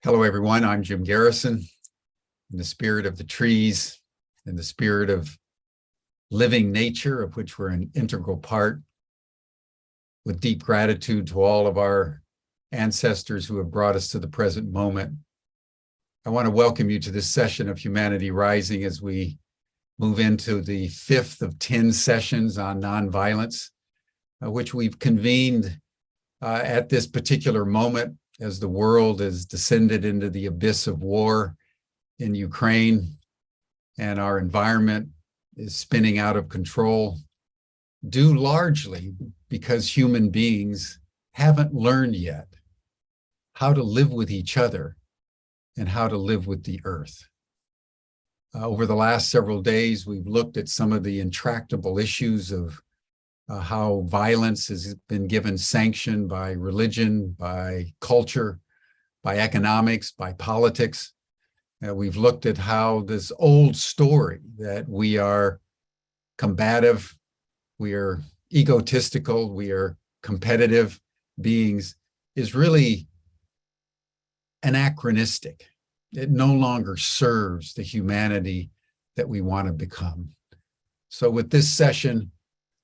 Hello, everyone. I'm Jim Garrison. In the spirit of the trees, in the spirit of living nature, of which we're an integral part, with deep gratitude to all of our ancestors who have brought us to the present moment, I want to welcome you to this session of Humanity Rising as we move into the 5th of 10 sessions on nonviolence, which we've convened at this particular moment as the world has descended into the abyss of war in Ukraine and our environment is spinning out of control, due largely because human beings haven't learned yet how to live with each other and how to live with the earth. Over the last several days, we've looked at some of the intractable issues of how violence has been given sanction by religion, by culture, by economics, by politics. We've looked at how this old story that we are combative, we are egotistical, we are competitive beings is really anachronistic. It no longer serves the humanity that we want to become. So with this session,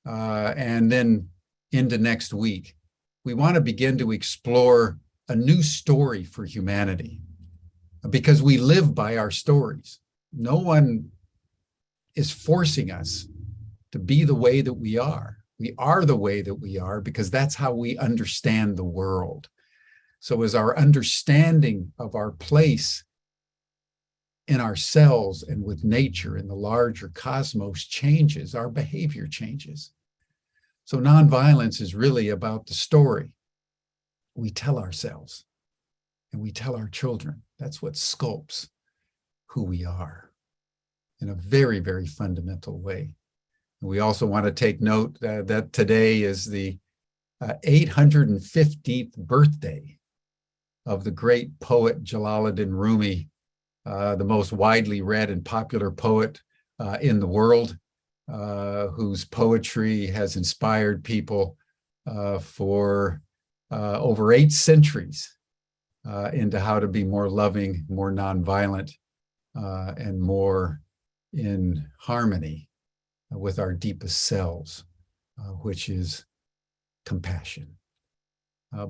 and then into next week, we want to begin to explore a new story for humanity because we live by our stories. No one is forcing us to be the way that we are. We are the way that we are because that's how we understand the world. So as our understanding of our place in ourselves and with nature in the larger cosmos changes, our behavior changes. So nonviolence is really about the story we tell ourselves and we tell our children. That's what sculpts who we are in a very, very fundamental way. And we also want to take note that today is the 815th birthday of the great poet Jalaluddin Rumi, the most widely read and popular poet in the world, whose poetry has inspired people for over 8 centuries into how to be more loving, more nonviolent, and more in harmony with our deepest selves, which is compassion.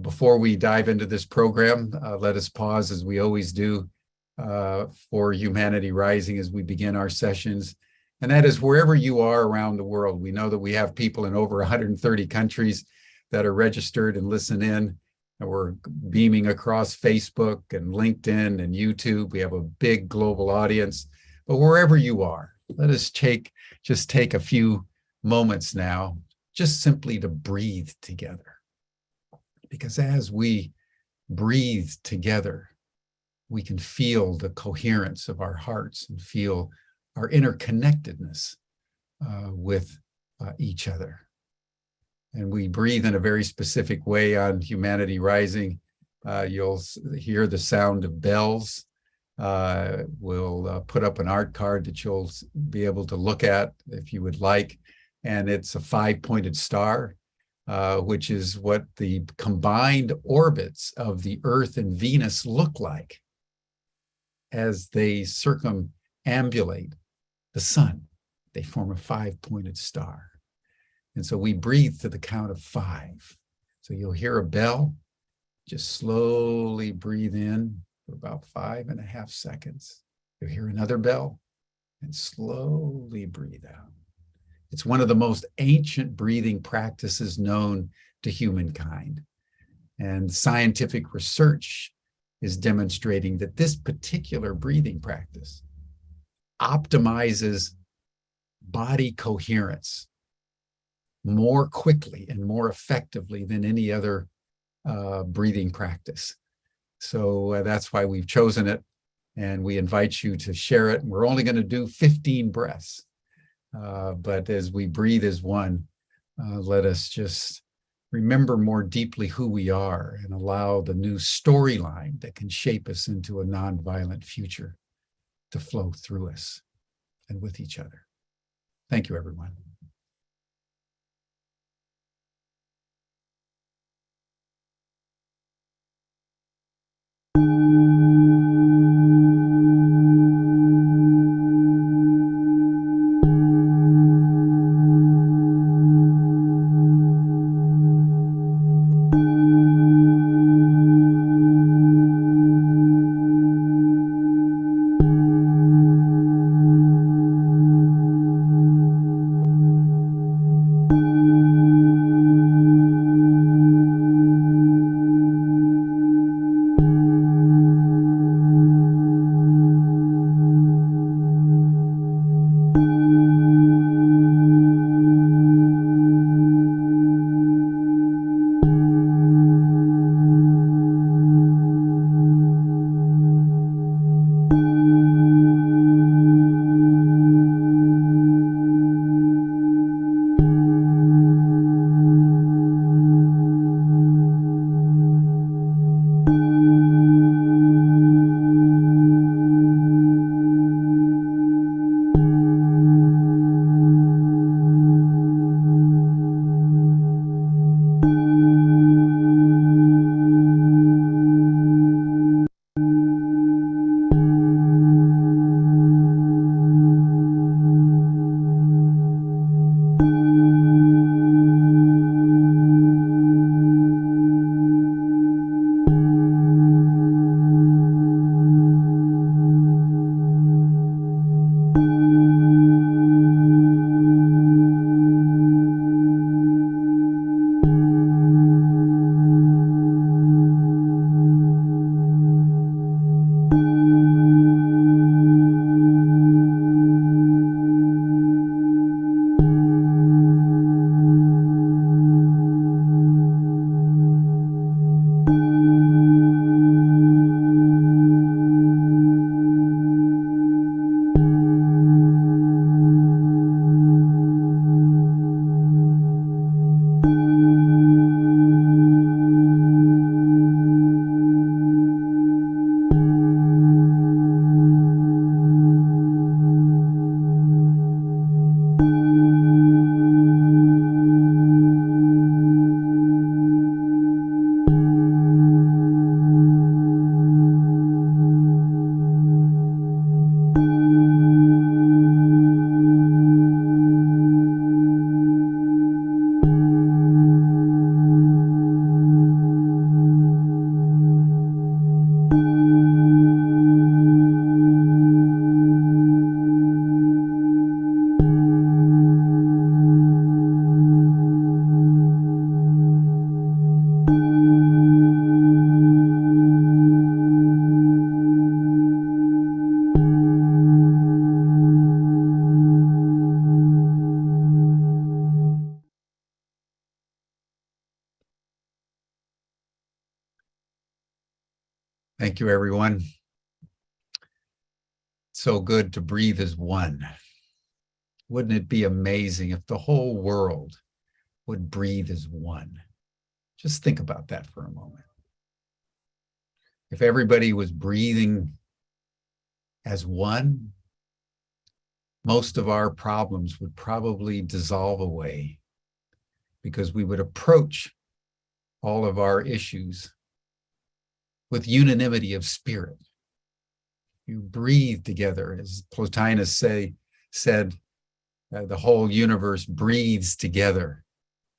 Before we dive into this program, let us pause as we always do for Humanity Rising as we begin our sessions. And that is wherever you are around the world. We know that we have people in over 130 countries that are registered and listen in. And we're beaming across Facebook and LinkedIn and YouTube. We have a big global audience. But wherever you are, let us just take a few moments now, just simply to breathe together. Because as we breathe together, we can feel the coherence of our hearts and feel our interconnectedness with each other. And we breathe in a very specific way on Humanity Rising. You'll hear the sound of bells. We'll put up an art card that you'll be able to look at if you would like. And it's a 5-pointed star, which is what the combined orbits of the Earth and Venus look like as they circumambulate the sun. They form a 5-pointed star. And so we breathe to the count of 5. So you'll hear a bell, just slowly breathe in for about 5.5 seconds. You'll hear another bell and slowly breathe out. It's one of the most ancient breathing practices known to humankind. And scientific research is demonstrating that this particular breathing practice optimizes body coherence more quickly and more effectively than any other breathing practice. So that's why we've chosen it, and we invite you to share it. We're only going to do 15 breaths, but as we breathe as one, let us just remember more deeply who we are and allow the new storyline that can shape us into a nonviolent future to flow through us and with each other. Thank you, everyone. Thank you, everyone. So good to breathe as one. Wouldn't it be amazing if the whole world would breathe as one? Just think about that for a moment. If everybody was breathing as one, most of our problems would probably dissolve away because we would approach all of our issues with unanimity of spirit. You breathe together, as Plotinus said, the whole universe breathes together.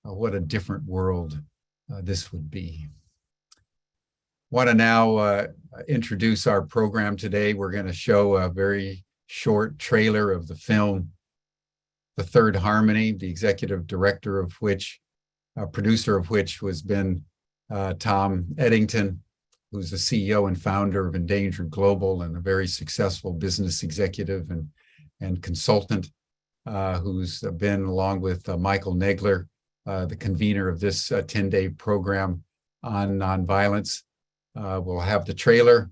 What a different world this would be. Want to now introduce our program today. We're going to show a very short trailer of the film, The Third Harmony, the executive director of which, producer of which has been Tom Eddington, who's the CEO and founder of Endangered Global and a very successful business executive and consultant, who's been, along with Michael Nagler, the convener of this 10-day program on nonviolence. We'll have the trailer,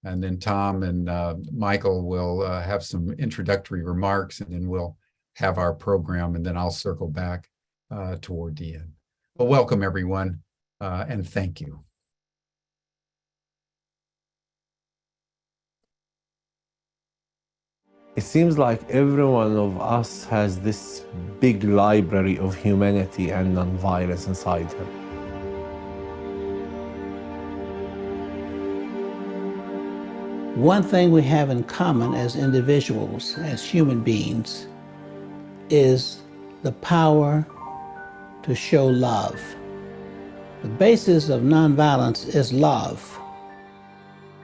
and then Tom and Michael will have some introductory remarks, and then we'll have our program, and then I'll circle back toward the end. Well, welcome, everyone, and thank you. It seems like every one of us has this big library of humanity and nonviolence inside him. One thing we have in common as individuals, as human beings, is the power to show love. The basis of nonviolence is love.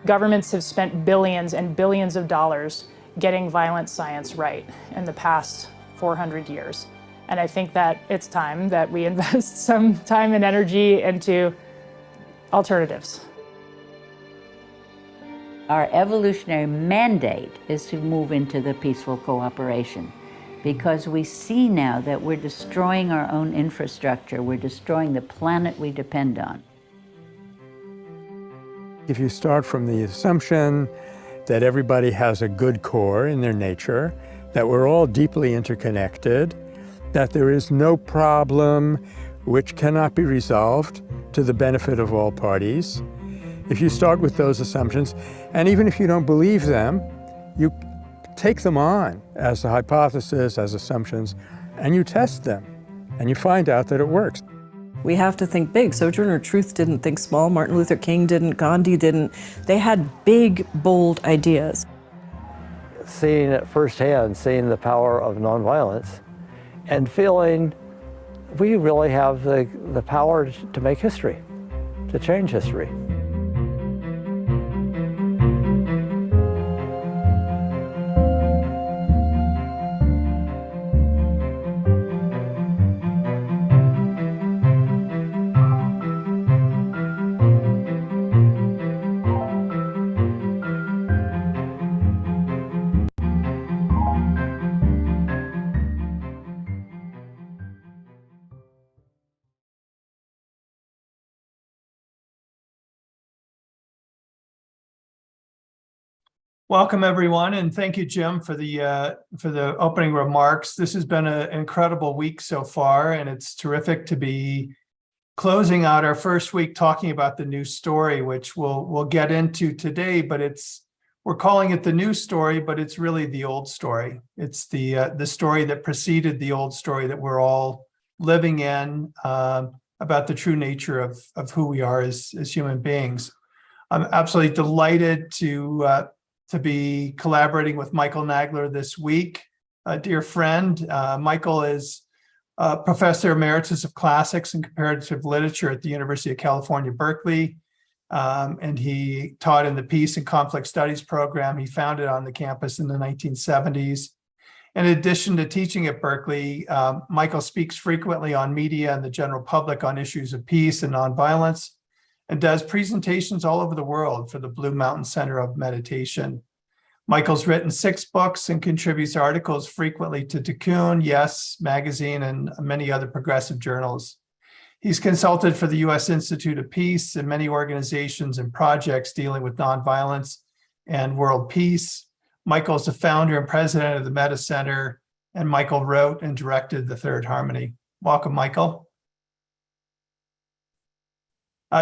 Governments have spent billions and billions of dollars getting violent science right in the past 400 years. And I think that it's time that we invest some time and energy into alternatives. Our evolutionary mandate is to move into the peaceful cooperation, because we see now that we're destroying our own infrastructure, we're destroying the planet we depend on. If you start from the assumption that everybody has a good core in their nature, that we're all deeply interconnected, that there is no problem which cannot be resolved to the benefit of all parties. If you start with those assumptions, and even if you don't believe them, you take them on as a hypothesis, as assumptions, and you test them, and you find out that it works. We have to think big. Sojourner Truth didn't think small, Martin Luther King didn't, Gandhi didn't. They had big, bold ideas. Seeing it firsthand, seeing the power of nonviolence, and feeling we really have the power to make history, to change history. Welcome, everyone, and thank you, Jim, for the opening remarks. This has been an incredible week so far, and it's terrific to be closing out our first week talking about the new story, which we'll get into today. But we're calling it the new story, but it's really the old story. It's the story that preceded the old story that we're all living in, about the true nature of who we are as human beings. I'm absolutely delighted to be collaborating with Michael Nagler this week, a dear friend. Michael is Professor Emeritus of Classics and Comparative Literature at the University of California, Berkeley, and he taught in the Peace and Conflict Studies program he founded on the campus in the 1970s. In addition to teaching at Berkeley, Michael speaks frequently on media and the general public on issues of peace and nonviolence, and does presentations all over the world for the Blue Mountain Center of Meditation. Michael's written 6 books and contributes articles frequently to Tikkun, Yes Magazine, and many other progressive journals. He's consulted for the U.S. Institute of Peace and many organizations and projects dealing with nonviolence and world peace. Michael's the founder and president of the Metta Center, and Michael wrote and directed The Third Harmony. Welcome, Michael.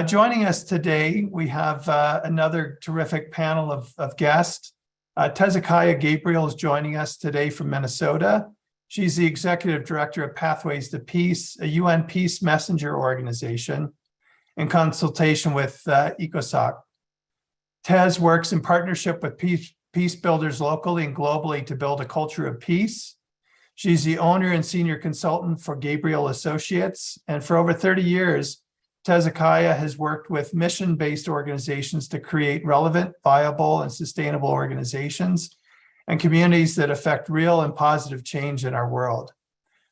Joining us today, we have another terrific panel of guests. Tezekiah Gabriel is joining us today from Minnesota. She's the executive director of Pathways to Peace, a UN peace messenger organization, in consultation with ECOSOC. Tez works in partnership with peace builders locally and globally to build a culture of peace. She's the owner and senior consultant for Gabriel Associates, and for over 30 years, Tezekiah has worked with mission-based organizations to create relevant, viable, and sustainable organizations and communities that affect real and positive change in our world.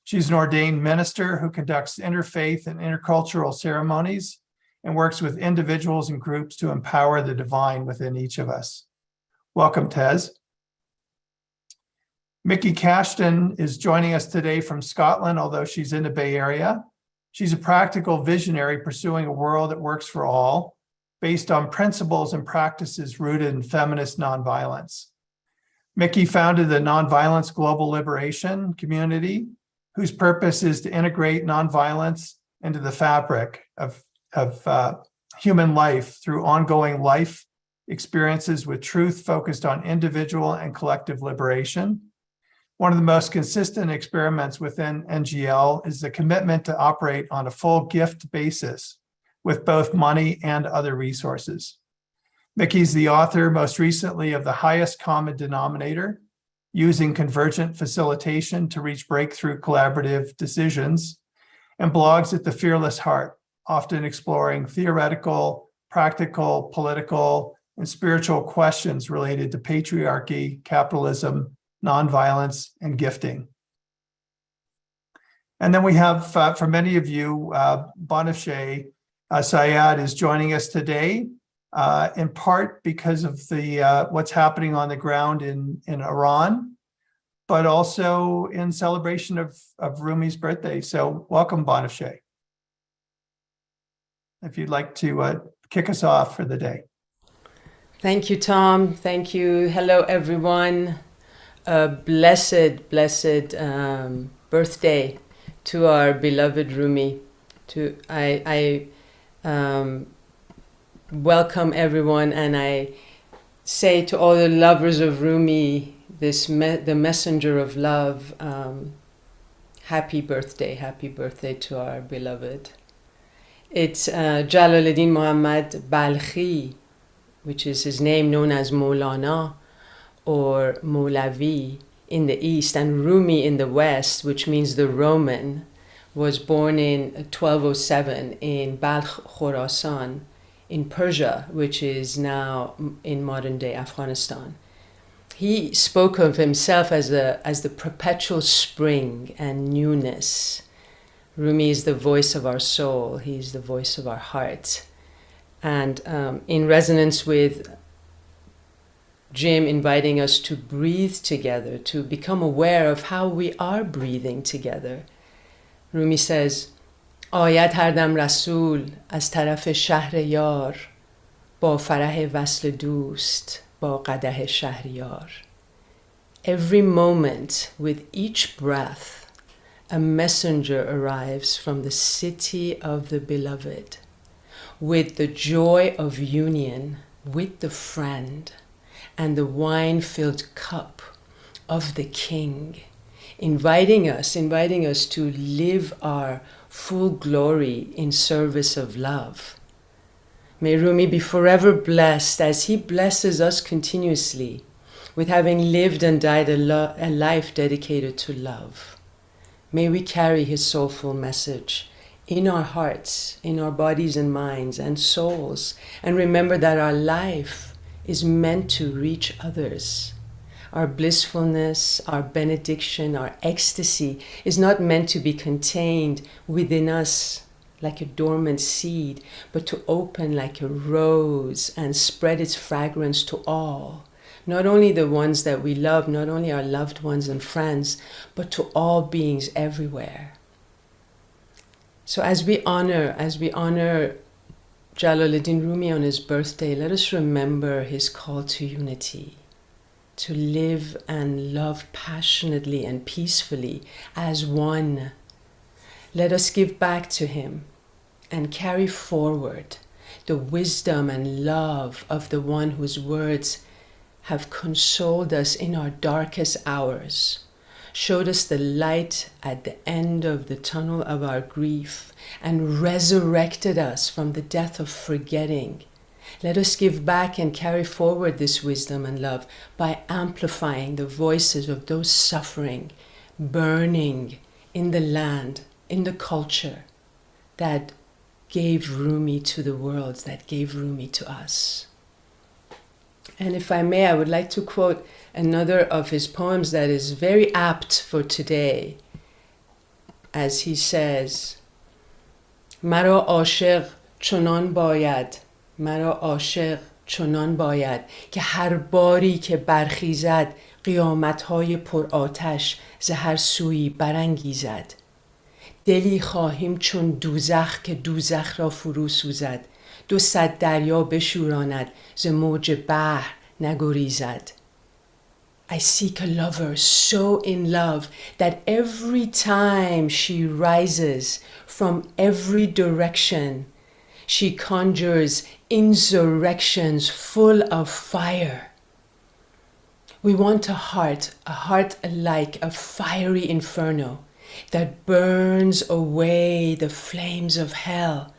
She's an ordained minister who conducts interfaith and intercultural ceremonies and works with individuals and groups to empower the divine within each of us. Welcome, Tez. Mickey Cashton is joining us today from Scotland, although she's in the Bay Area. She's a practical visionary pursuing a world that works for all, based on principles and practices rooted in feminist nonviolence. Mickey founded the Nonviolence Global Liberation community, whose purpose is to integrate nonviolence into the fabric of human life through ongoing life experiences with truth focused on individual and collective liberation. One of the most consistent experiments within NGL is the commitment to operate on a full gift basis with both money and other resources. Mickey's the author, most recently, of The Highest Common Denominator, Using Convergent Facilitation to Reach Breakthrough Collaborative Decisions, and blogs at The Fearless Heart, often exploring theoretical, practical, political, and spiritual questions related to patriarchy, capitalism, nonviolence, and gifting. And then we have, for many of you, Banafsheh Syed is joining us today, in part because of the what's happening on the ground in Iran, but also in celebration of Rumi's birthday. So welcome, Banafsheh. If you'd like to kick us off for the day. Thank you, Tom. Thank you. Hello, everyone. A blessed birthday to our beloved Rumi. I welcome everyone, and I say to all the lovers of Rumi, the messenger of love, happy birthday to our beloved. It's Jalaluddin Muhammad Balkhi, which is his name, known as Maulana or Molavi in the East, and Rumi in the West, which means the Roman, was born in 1207 in Balkh, Khorasan, in Persia, which is now in modern-day Afghanistan. He spoke of himself as the perpetual spring and newness. Rumi is the voice of our soul. He's the voice of our heart. And in resonance with Jim inviting us to breathe together, to become aware of how we are breathing together, Rumi says, آید هر دم رسول از طرف شهر یار با فرح وصل دوست با قدح شهریار. Every moment, with each breath, a messenger arrives from the city of the beloved, with the joy of union with the friend and the wine-filled cup of the king, inviting us to live our full glory in service of love. May Rumi be forever blessed as he blesses us continuously with having lived and died a life dedicated to love. May we carry his soulful message in our hearts, in our bodies and minds and souls, and remember that our life is meant to reach others. Our blissfulness, our benediction, our ecstasy is not meant to be contained within us like a dormant seed, but to open like a rose and spread its fragrance to all, not only the ones that we love, not only our loved ones and friends, but to all beings everywhere. So as we honor Jalaluddin Rumi on his birthday, let us remember his call to unity, to live and love passionately and peacefully as one. Let us give back to him and carry forward the wisdom and love of the one whose words have consoled us in our darkest hours, showed us the light at the end of the tunnel of our grief, and resurrected us from the death of forgetting. Let us give back and carry forward this wisdom and love by amplifying the voices of those suffering, burning in the land, in the culture that gave Rumi to the world, that gave Rumi to us. And if I may, I would like to quote another of his poems that is very apt for today, as he says, مرا عاشق چنان باید، مرا عاشق چنان باید که هر باری که برخیزد قیامت‌های پرآتش ز هر سویی برانگیزد. دلی خواهیم چون دوزخ که دوزخ را فرو سوزد، 200 دریا بشوراند ز موج بحر نگریزد. I seek a lover so in love that every time she rises from every direction, she conjures insurrections full of fire. We want a heart like a fiery inferno that burns away the flames of hell,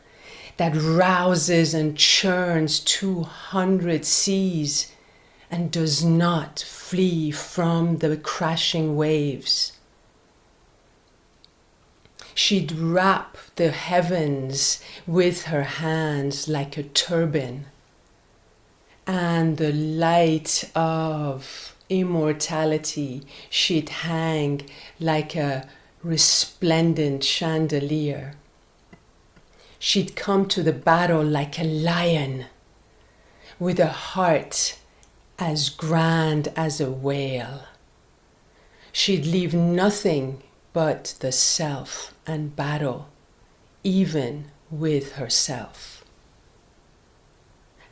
that rouses and churns 200 seas and does not flee from the crashing waves. She'd wrap the heavens with her hands like a turban, and the light of immortality she'd hang like a resplendent chandelier. She'd come to the battle like a lion, with a heart as grand as a whale. She'd leave nothing but the self and battle, even with herself.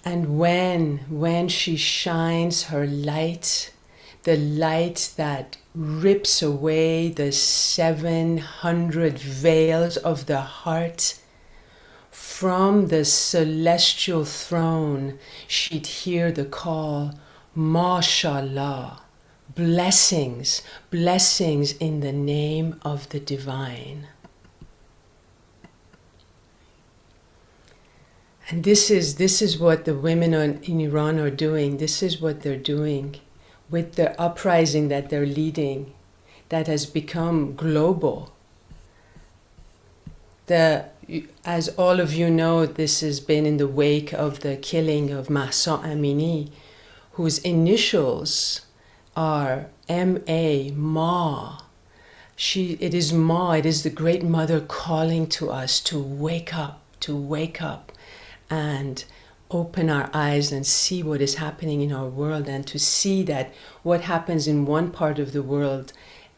And when she shines her light, the light that rips away the 700 veils of the heart, from the celestial throne, she'd hear the call, MashaAllah, blessings, blessings in the name of the divine. And this is what the women in Iran are doing. This is what they're doing with the uprising that they're leading, that has become global. As all of you know, this has been in the wake of the killing of Mahsa Amini, whose initials are M.A., Ma. It is Ma, it is the Great Mother calling to us to wake up and open our eyes and see what is happening in our world, and to see that what happens in one part of the world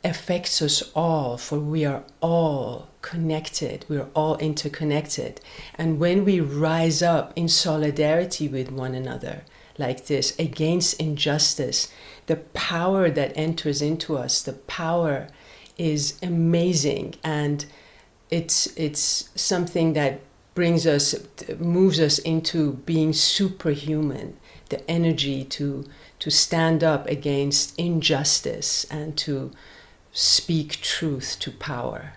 affects us all, for we are all connected, we are all interconnected. And when we rise up in solidarity with one another like this against injustice, the power that enters into us, the power is amazing, and it's something that moves us into being superhuman, the energy to stand up against injustice and to speak truth to power.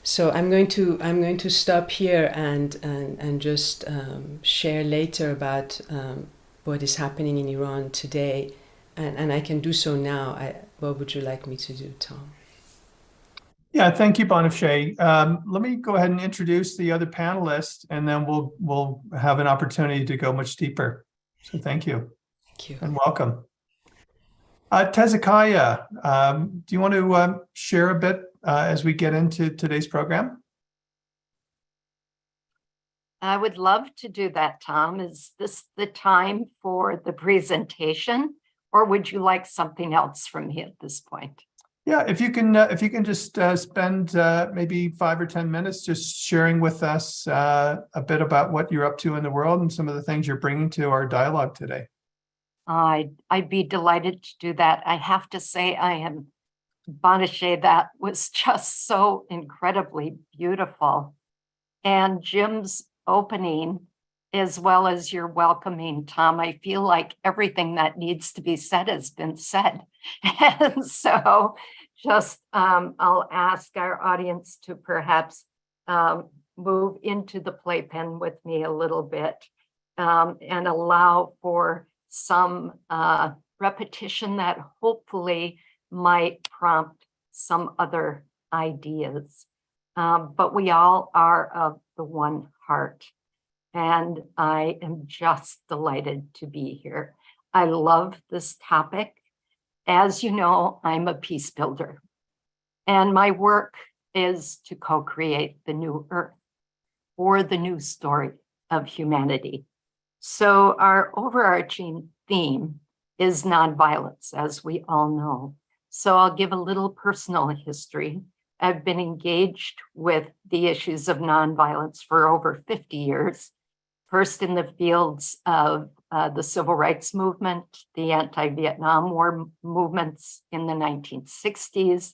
So I'm going to stop here and just share later about what is happening in Iran today, and I can do so now. What would you like me to do, Tom? Yeah, thank you, Banafsheh. Let me go ahead and introduce the other panelists, and then we'll have an opportunity to go much deeper. So thank you. Thank you. And welcome. Tezekiah, do you want to share a bit as we get into today's program? I would love to do that, Tom. Is this the time for the presentation, or would you like something else from me at this point? Yeah, if you can just spend maybe 5 or 10 minutes just sharing with us a bit about what you're up to in the world and some of the things you're bringing to our dialogue today. I'd be delighted to do that. I have to say, Banafsheh, that was just so incredibly beautiful. And Jim's opening, as well as your welcoming, Tom, I feel like everything that needs to be said has been said. And so just I'll ask our audience to perhaps move into the playpen with me a little bit and allow for some repetition that hopefully might prompt some other ideas. But we all are of the one heart. And I am just delighted to be here. I love this topic. As you know, I'm a peace builder, and my work is to co-create the new earth or the new story of humanity. So our overarching theme is nonviolence, as we all know. So I'll give a little personal history. I've been engaged with the issues of nonviolence for over 50 years. First in the fields of the civil rights movement, the anti-Vietnam War movements in the 1960s,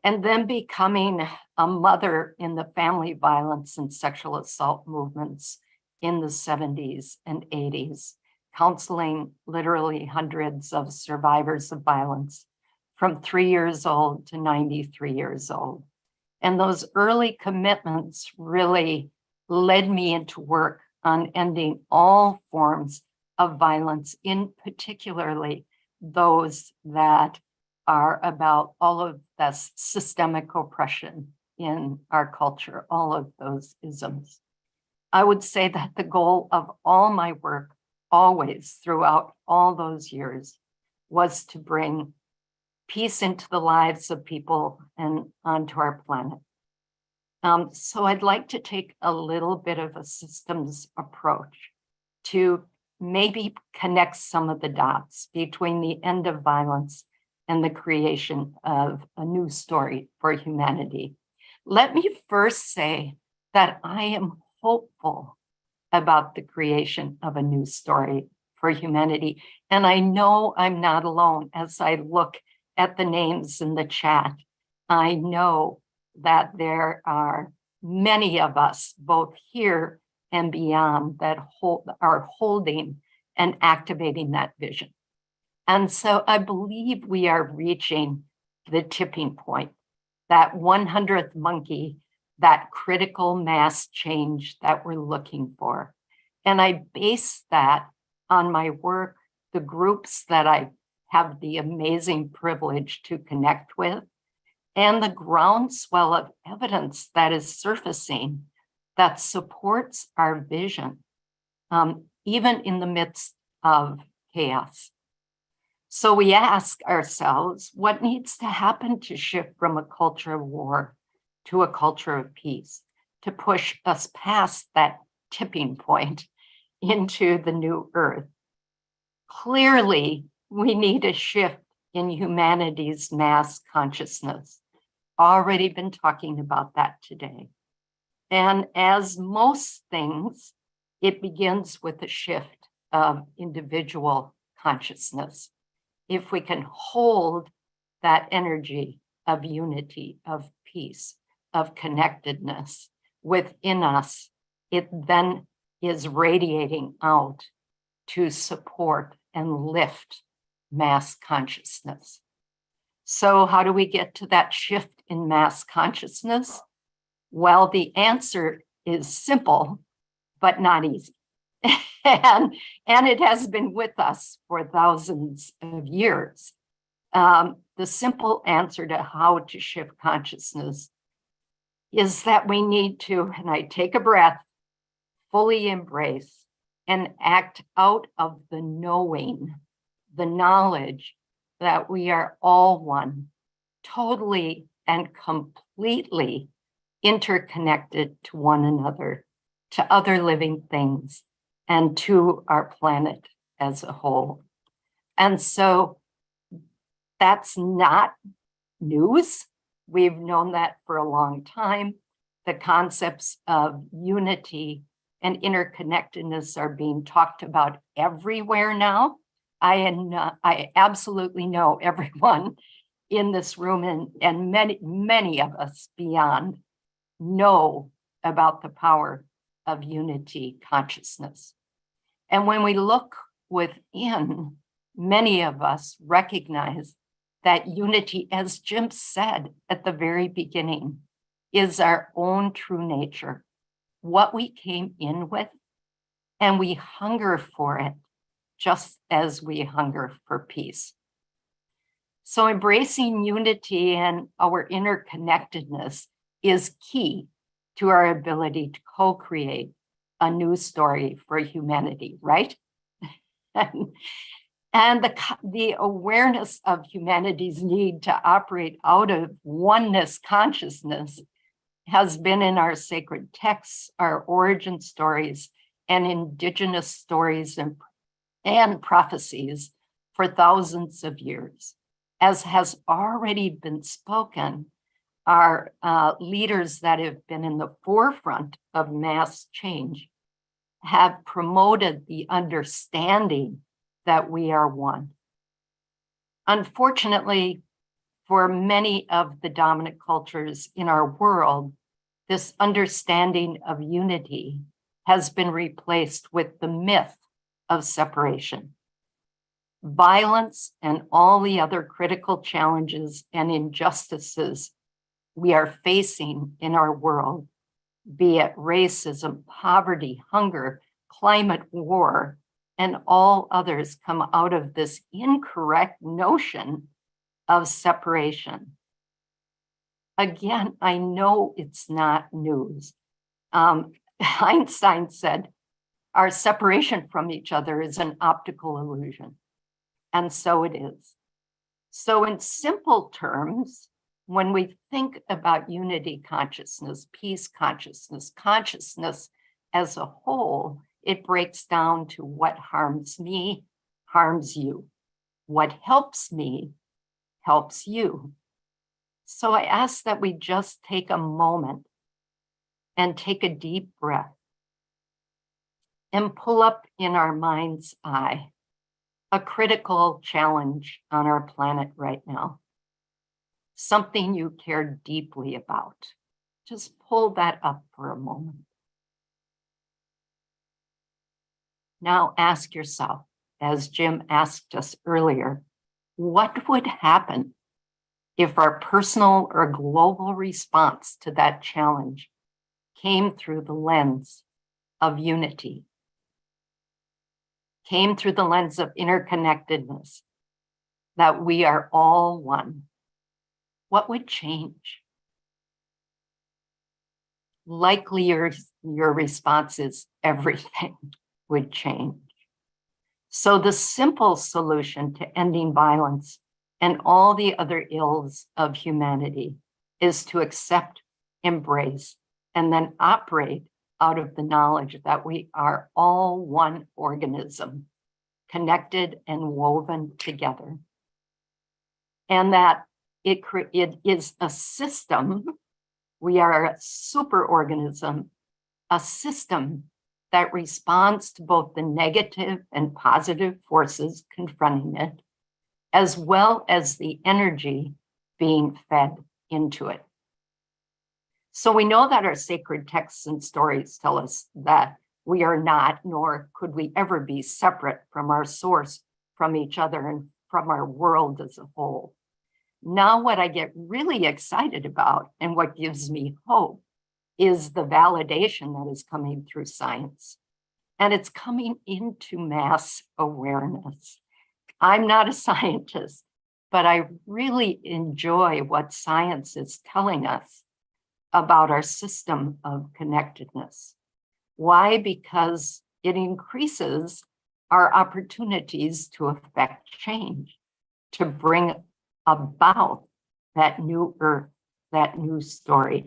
and then becoming a mother in the family violence and sexual assault movements in the 70s and 80s, counseling literally hundreds of survivors of violence from 3 years old to 93 years old. And those early commitments really led me into work on ending all forms of violence, in particularly those that are about all of this systemic oppression in our culture, all of those isms. I would say that the goal of all my work, always throughout all those years, was to bring peace into the lives of people and onto our planet. So I'd like to take a little bit of a systems approach to maybe connect some of the dots between the end of violence and the creation of a new story for humanity. Let me first say that I am hopeful about the creation of a new story for humanity. And I know I'm not alone as I look at the names in the chat. I know that there are many of us, both here and beyond, that are holding and activating that vision. And so I believe we are reaching the tipping point, that 100th monkey, that critical mass change that we're looking for. And I base that on my work, the groups that I have the amazing privilege to connect with, and the groundswell of evidence that is surfacing that supports our vision, even in the midst of chaos. So we ask ourselves, what needs to happen to shift from a culture of war to a culture of peace, to push us past that tipping point into the new earth? Clearly, we need a shift in humanity's mass consciousness. Already been talking about that today. And as most things, it begins with a shift of individual consciousness. If we can hold that energy of unity, of peace, of connectedness within us, it then is radiating out to support and lift mass consciousness. So how do we get to that shift in mass consciousness? Well, the answer is simple, but not easy. and it has been with us for thousands of years. The simple answer to how to shift consciousness is that we need to, and I take a breath, fully embrace and act out of the knowing, the knowledge that we are all one, totally and completely interconnected to one another, to other living things, and to our planet as a whole. And so that's not news. We've known that for a long time. The concepts of unity and interconnectedness are being talked about everywhere now. I absolutely know everyone in this room and many of us beyond know about the power of unity consciousness. And when we look within, many of us recognize that unity, as Jim said at the very beginning, is our own true nature, what we came in with, and we hunger for it just as we hunger for peace. So embracing unity and our interconnectedness is key to our ability to co-create a new story for humanity, right? And the awareness of humanity's need to operate out of oneness consciousness has been in our sacred texts, our origin stories, and indigenous stories and prophecies for thousands of years. As has already been spoken, our leaders that have been in the forefront of mass change have promoted the understanding that we are one. Unfortunately, for many of the dominant cultures in our world, this understanding of unity has been replaced with the myth of separation. Violence and all the other critical challenges and injustices we are facing in our world, be it racism, poverty, hunger, climate war, and all others, come out of this incorrect notion of separation. Again, I know it's not news. Einstein said, our separation from each other is an optical illusion. And so it is. So in simple terms, when we think about unity consciousness, peace consciousness, consciousness as a whole, it breaks down to what harms me, harms you. What helps me, helps you. So I ask that we just take a moment and take a deep breath. and pull up in our mind's eye a critical challenge on our planet right now, something you care deeply about. Just pull that up for a moment. Now ask yourself, as Jim asked us earlier, what would happen if our personal or global response to that challenge came through the lens of unity, came through the lens of interconnectedness, that we are all one? What would change? Likely your response is everything would change. So the simple solution to ending violence and all the other ills of humanity is to accept, embrace, and then operate out of the knowledge that we are all one organism, connected and woven together. And that it is a system. We are a superorganism, a system that responds to both the negative and positive forces confronting it, as well as the energy being fed into it. So we know that our sacred texts and stories tell us that we are not, nor could we ever be, separate from our source, from each other, and from our world as a whole. Now, what I get really excited about and what gives me hope is the validation that is coming through science. And it's coming into mass awareness. I'm not a scientist, but I really enjoy what science is telling us about our system of connectedness. Why? Because it increases our opportunities to affect change, to bring about that new earth, that new story.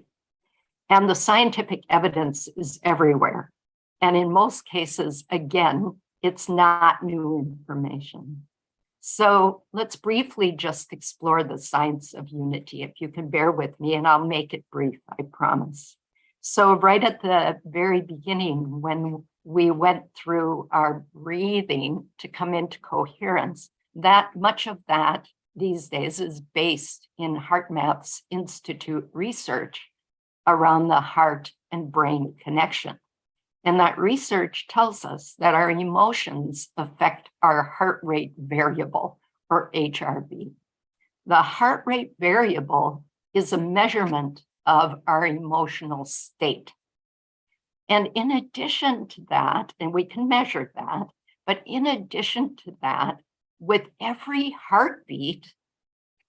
And the scientific evidence is everywhere. And in most cases, again, it's not new information. So let's briefly just explore the science of unity, if you can bear with me, and I'll make it brief, I promise. So right at the very beginning, when we went through our breathing to come into coherence, that much of that these days is based in HeartMath's Institute research around the heart and brain connection. And that research tells us that our emotions affect our heart rate variable, or HRV. The heart rate variable is a measurement of our emotional state. And in addition to that, and we can measure that, but in addition to that, with every heartbeat,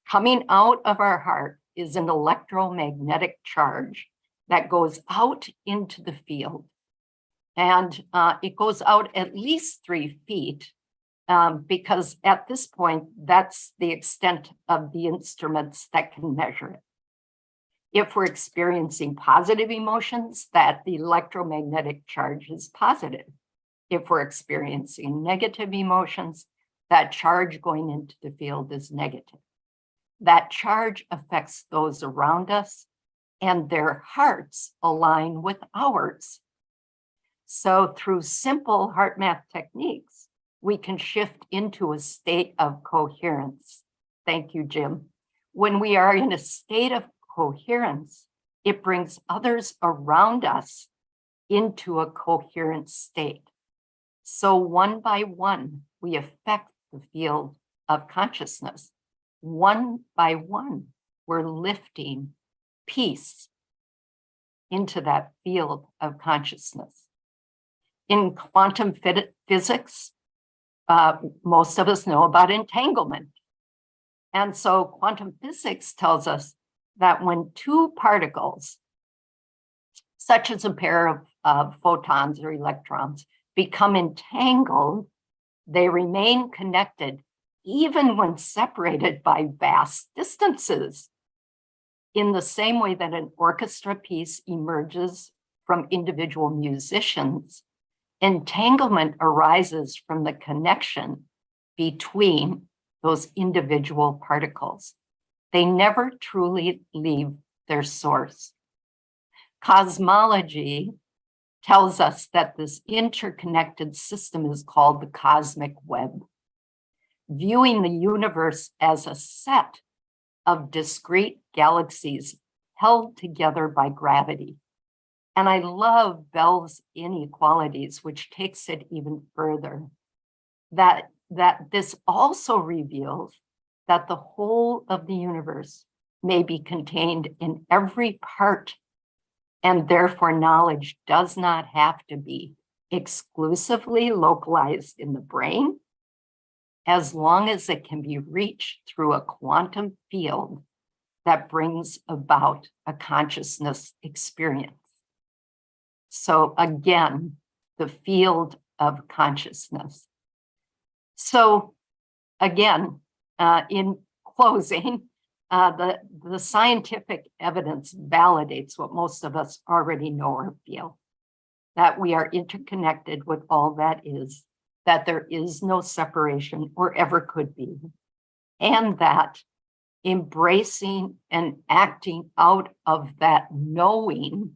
coming out of our heart is an electromagnetic charge that goes out into the field. And it goes out at least 3 feet because at this point, that's the extent of the instruments that can measure it. If we're experiencing positive emotions, that the electromagnetic charge is positive. If we're experiencing negative emotions, that charge going into the field is negative. That charge affects those around us, and their hearts align with ours. So through simple HeartMath techniques, we can shift into a state of coherence. Thank you, Jim. When we are in a state of coherence, it brings others around us into a coherent state. So one by one, we affect the field of consciousness. One by one, we're lifting peace into that field of consciousness. In quantum physics, most of us know about entanglement. And so quantum physics tells us that when 2 particles, such as a pair of photons or electrons, become entangled, they remain connected even when separated by vast distances. In the same way that an orchestra piece emerges from individual musicians, entanglement arises from the connection between those individual particles. They never truly leave their source. Cosmology tells us that this interconnected system is called the cosmic web. Viewing the universe as a set of discrete galaxies held together by gravity. And I love Bell's inequalities, which takes it even further. That this also reveals that the whole of the universe may be contained in every part, and therefore knowledge does not have to be exclusively localized in the brain, as long as it can be reached through a quantum field that brings about a consciousness experience. So again, the field of consciousness. So again, in closing, the scientific evidence validates what most of us already know or feel, that we are interconnected with all that is, that there is no separation or ever could be, and that embracing and acting out of that knowing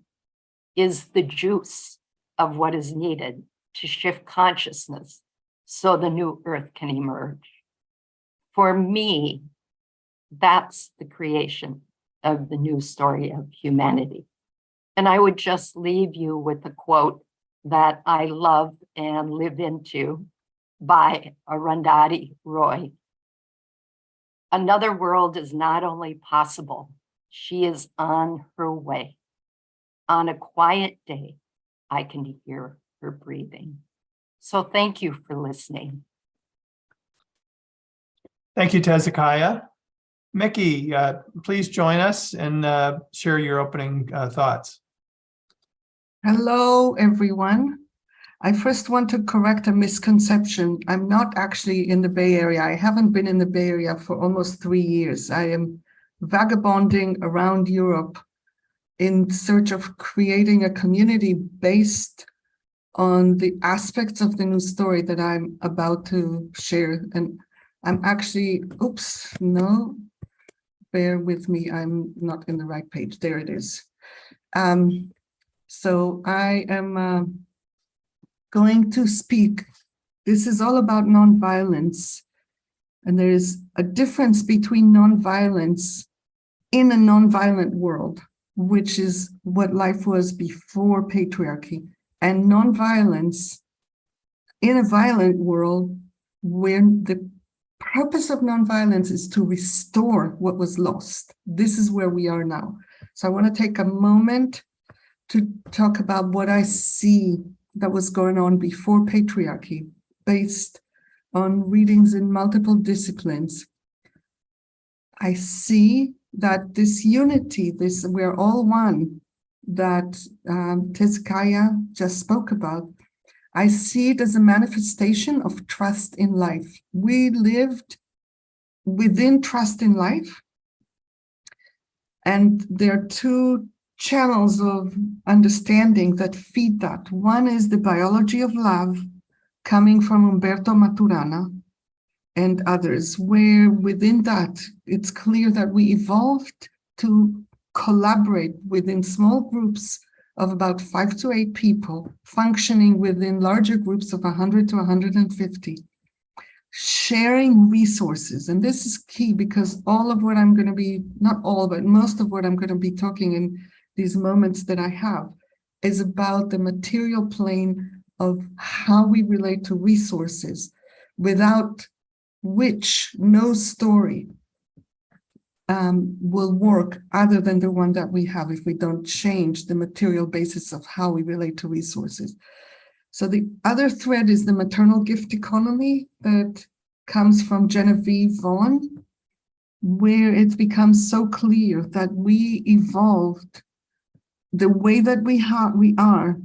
is the juice of what is needed to shift consciousness so the new earth can emerge. For me, that's the creation of the new story of humanity. And I would just leave you with a quote that I love and live into by Arundhati Roy. Another world is not only possible, she is on her way. On a quiet day, I can hear her breathing. So thank you for listening. Thank you, Hezekiah. Mickey, please join us and share your opening thoughts. Hello, everyone. I first want to correct a misconception. I'm not actually in the Bay Area. I haven't been in the Bay Area for almost 3 years. I am vagabonding around Europe in search of creating a community based on the aspects of the new story that I'm about to share. And I'm actually, oops, no, bear with me. I'm not in the right page. There it is. So I am going to speak. This is all about nonviolence. And there is a difference between nonviolence in a nonviolent world, which is what life was before patriarchy, and nonviolence in a violent world where the purpose of nonviolence is to restore what was lost. This is where we are now. So I want to take a moment to talk about what I see that was going on before patriarchy, based on readings in multiple disciplines. I see that this unity, this we're all one, that Hezekiah just spoke about, I see it as a manifestation of trust in life. We lived within trust in life, and there are two channels of understanding that feed that. One is the biology of love, coming from Umberto Maturana and others, where within that, it's clear that we evolved to collaborate within small groups of about 5 to 8 people, functioning within larger groups of 100 to 150, sharing resources. And this is key because all of what I'm going to be, not all, but most of what I'm going to be talking in these moments that I have is about the material plane of how we relate to resources, without which no story will work other than the one that we have if we don't change the material basis of how we relate to resources. So the other thread is the maternal gift economy that comes from Genevieve Vaughan, where it becomes so clear that we evolved the way that we are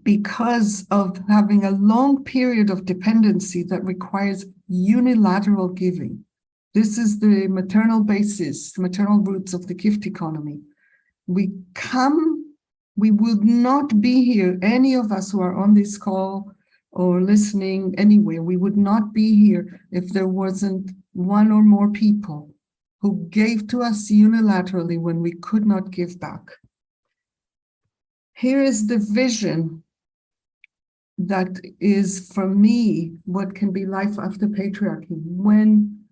because of having a long period of dependency that requires unilateral giving. This is the maternal basis, the maternal roots of the gift economy. We would not be here, any of us who are on this call or listening anywhere, we would not be here if there wasn't one or more people who gave to us unilaterally when we could not give back. Here is the vision that is, for me, what can be life after patriarchy, when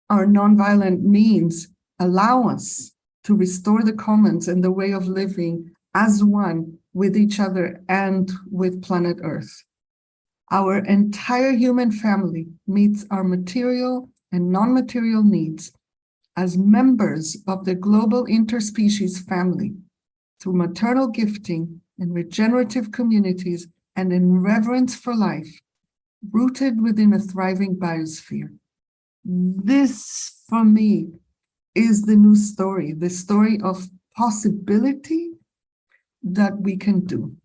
our nonviolent means allow us to restore the commons and the way of living as one with each other and with planet Earth. Our entire human family meets our material and non-material needs as members of the global interspecies family through maternal gifting and regenerative communities and in reverence for life, rooted within a thriving biosphere. This, for me, is the new story, the story of possibility that we can do.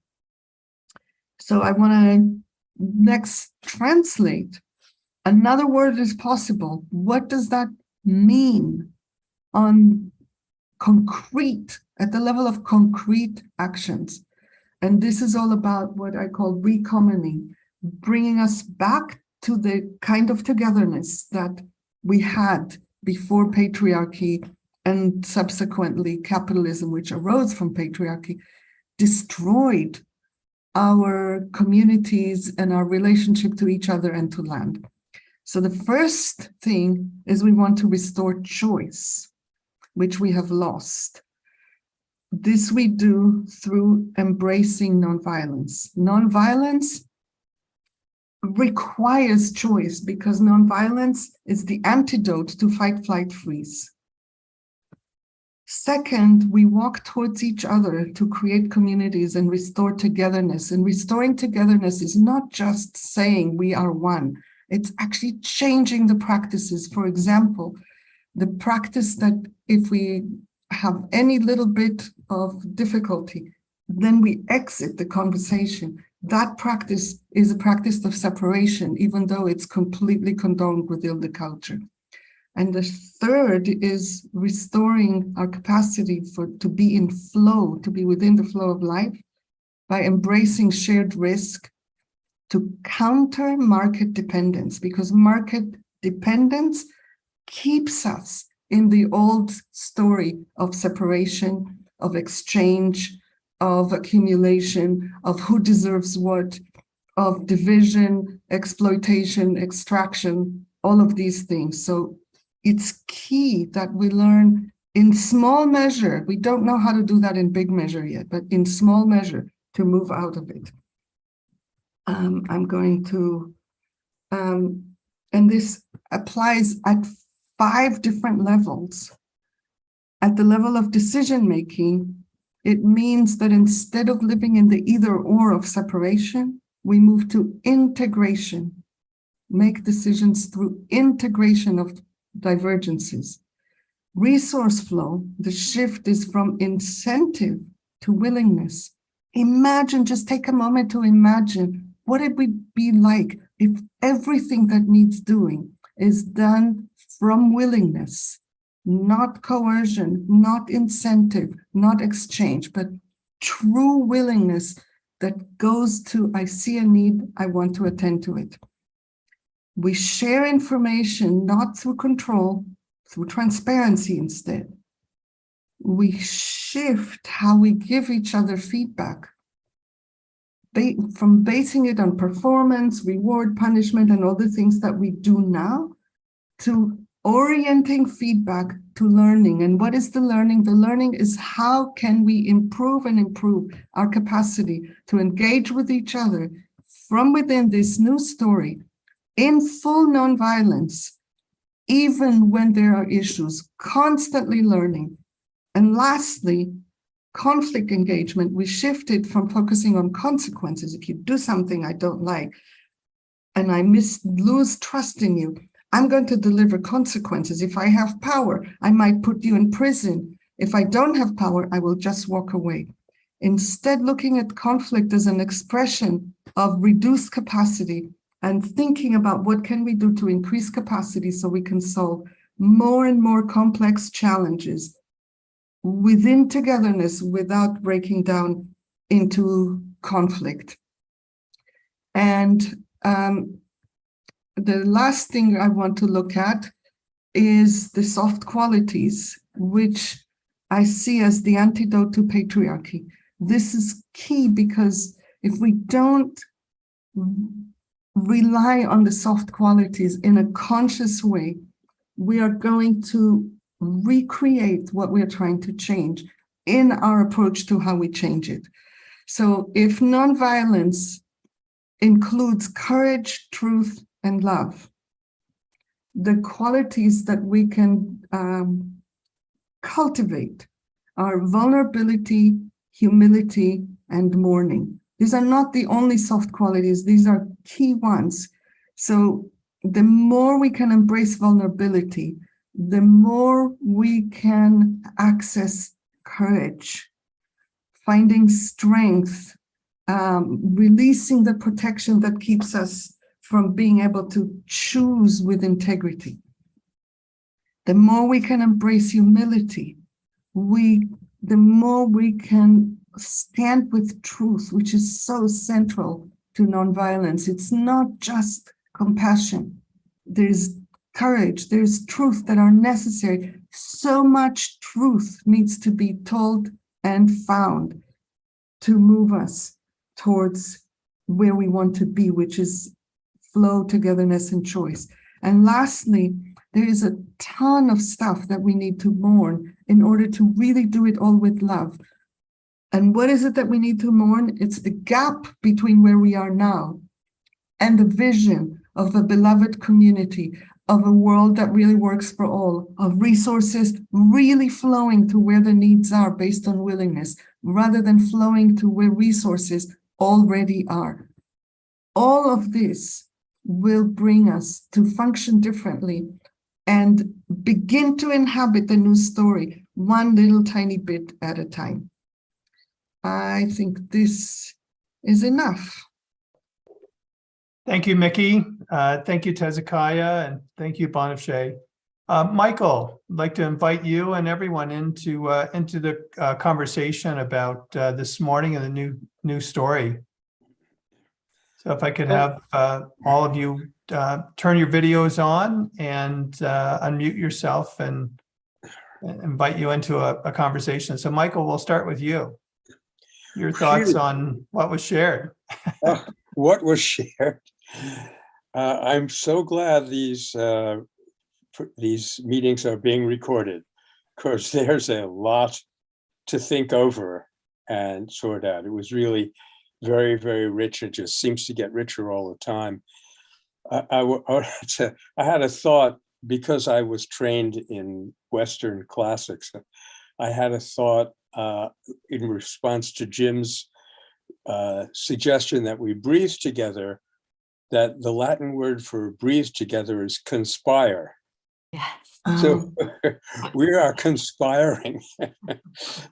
So I want to next translate. Another word is possible. What does that mean on concrete, at the level of concrete actions? And this is all about what I call recommoning, bringing us back to the kind of togetherness that we had before patriarchy and subsequently capitalism, which arose from patriarchy, destroyed our communities and our relationship to each other and to land. So the first thing is we want to restore choice, which we have lost. This we do through embracing nonviolence. Nonviolence requires choice because nonviolence is the antidote to fight, flight, freeze. Second, we walk towards each other to create communities and restore togetherness. And restoring togetherness is not just saying we are one. It's actually changing the practices. For example, the practice that if we have any little bit of difficulty, then we exit the conversation. That practice is a practice of separation, even though it's completely condoned within the culture. And the third is restoring our capacity to be in flow, to be within the flow of life by embracing shared risk to counter market dependence, because market dependence keeps us in the old story of separation, of exchange, of accumulation, of who deserves what, of division, exploitation, extraction, all of these things. So it's key that we learn in small measure. We don't know how to do that in big measure yet, but in small measure to move out of it. I'm going to, and this applies at 5 different levels. At the level of decision making, it means that instead of living in the either or of separation, we move to integration, make decisions through integration of divergences. Resource flow, the shift is from incentive to willingness. Imagine, just take a moment to imagine, what it would be like if everything that needs doing is done from willingness, not coercion, not incentive, not exchange, but true willingness that goes to, I see a need, I want to attend to it. We share information not through control, through transparency instead. We shift how we give each other feedback from basing it on performance, reward, punishment, and all the things that we do now, to orienting feedback to learning. And what is the learning? The learning is how can we improve and improve our capacity to engage with each other from within this new story in full nonviolence, even when there are issues, constantly learning. And lastly, conflict engagement. We shifted from focusing on consequences. If you do something I don't like and I lose trust in you, I'm going to deliver consequences. If I have power, I might put you in prison. If I don't have power, I will just walk away. Instead, looking at conflict as an expression of reduced capacity and thinking about what can we do to increase capacity so we can solve more and more complex challenges within togetherness without breaking down into conflict. And the last thing I want to look at is the soft qualities, which I see as the antidote to patriarchy. This is key because if we don't rely on the soft qualities in a conscious way, we are going to recreate what we are trying to change in our approach to how we change it. So if nonviolence includes courage, truth, and love, the qualities that we can cultivate are vulnerability, humility, and mourning. These are not the only soft qualities, these are key ones. So the more we can embrace vulnerability, the more we can access courage, finding strength, releasing the protection that keeps us from being able to choose with integrity. The more we can embrace humility, the more we can stand with truth, which is so central to nonviolence. It's not just compassion. There's courage, there's truth that are necessary. So much truth needs to be told and found to move us towards where we want to be, which is flow, togetherness, and choice. And lastly, there is a ton of stuff that we need to mourn in order to really do it all with love. And what is it that we need to mourn? It's the gap between where we are now and the vision of a beloved community, of a world that really works for all, of resources really flowing to where the needs are based on willingness, rather than flowing to where resources already are. All of this will bring us to function differently and begin to inhabit the new story, one little tiny bit at a time. I think this is enough. Thank you, Mickey. Thank you, Tezekiah, and thank you, Bonifay. Michael, I'd like to invite you and everyone into the conversation about this morning and the new story. So if I could have all of you turn your videos on and unmute yourself and invite you into a conversation. So Michael, we'll start with you. Your thoughts on what was shared. What was shared? I'm so glad these meetings are being recorded, because there's a lot to think over and sort out. It was really very, very rich. It just seems to get richer all the time. I had a thought, because I was trained in Western classics. I had a thought in response to Jim's suggestion that we breathe together, that the Latin word for breathe together is conspire. Yes. So we are conspiring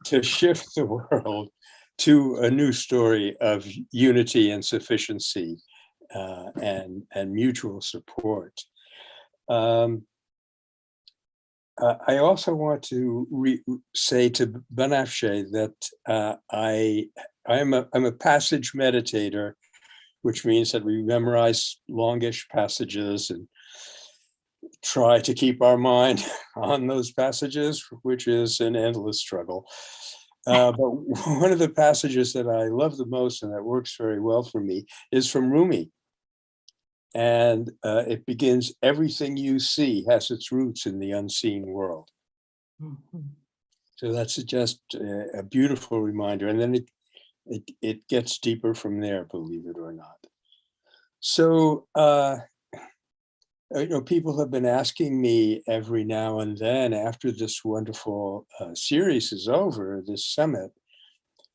to shift the world to a new story of unity and sufficiency and mutual support. I also want to say to Bonifay that I'm a passage meditator, which means that we memorize longish passages and try to keep our mind on those passages, which is an endless struggle. But one of the passages that I love the most and that works very well for me is from Rumi. And it begins, everything you see has its roots in the unseen world. Mm-hmm. So that's just a beautiful reminder. And then it gets deeper from there, believe it or not. So, people have been asking me every now and then, after this wonderful series is over, this summit,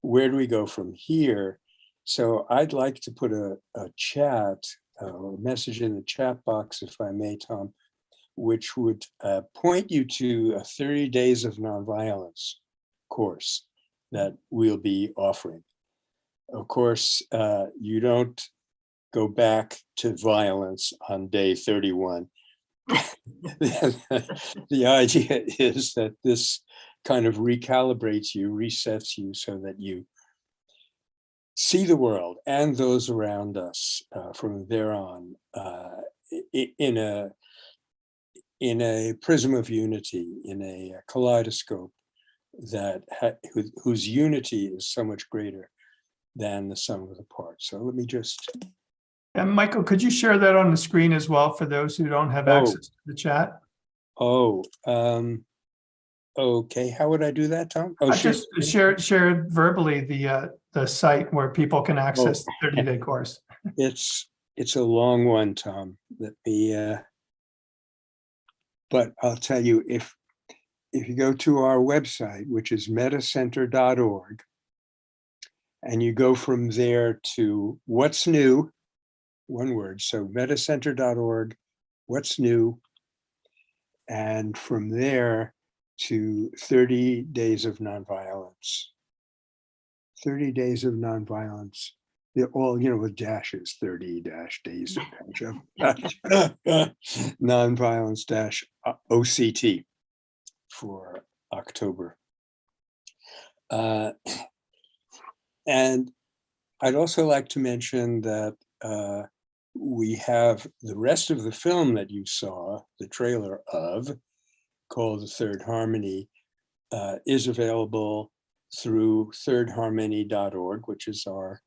where do we go from here? So I'd like to put a chat, a message in the chat box, if I may, Tom, which would point you to a 30 Days of Nonviolence course that we'll be offering. Of course, you don't go back to violence on day 31. The idea is that this kind of recalibrates you, resets you, so that you see the world and those around us from there on in a prism of unity, in a kaleidoscope whose unity is so much greater than the sum of the parts. So let me just. And Michael, could you share that on the screen as well for those who don't have access to the chat? Okay. How would I do that, Tom? I just share verbally the site where people can access the 30-day course. It's a long one, Tom. But I'll tell you, if you go to our website, which is mettacenter.org, and you go from there to what's new, one word, so mettacenter.org, what's new, and from there to 30 Days of Nonviolence. 30 Days of Nonviolence. They're all, with dashes, 30-days of nonviolence-OCT for October. And I'd also like to mention that we have the rest of the film that you saw, the trailer of, called The Third Harmony, is available through thirdharmony.org, which is our,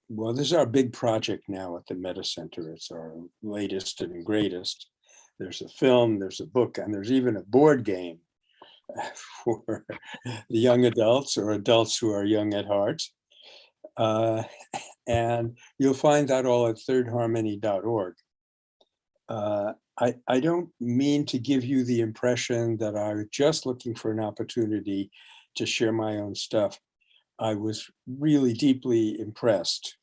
this is our big project now at the Metta Center. It's our latest and greatest. There's a film, there's a book, and there's even a board game for the young adults or adults who are young at heart. And you'll find that all at thirdharmony.org. I don't mean to give you the impression that I was just looking for an opportunity to share my own stuff. I was really deeply impressed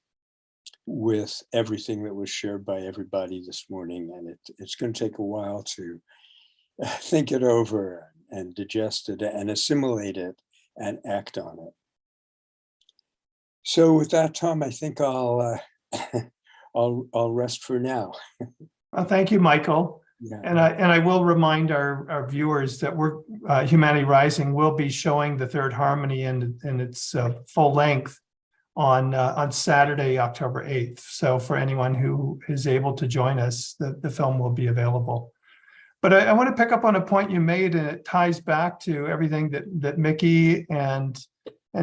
with everything that was shared by everybody this morning, and it's going to take a while to think it over and digest it and assimilate it and act on it. So with that, Tom, I think I'll rest for now. Well, thank you, Michael. Yeah. And I will remind our viewers that Humanity Rising will be showing The Third Harmony in its full length on Saturday, October 8th. So for anyone who is able to join us, the film will be available. But I want to pick up on a point you made, and it ties back to everything that Mickey and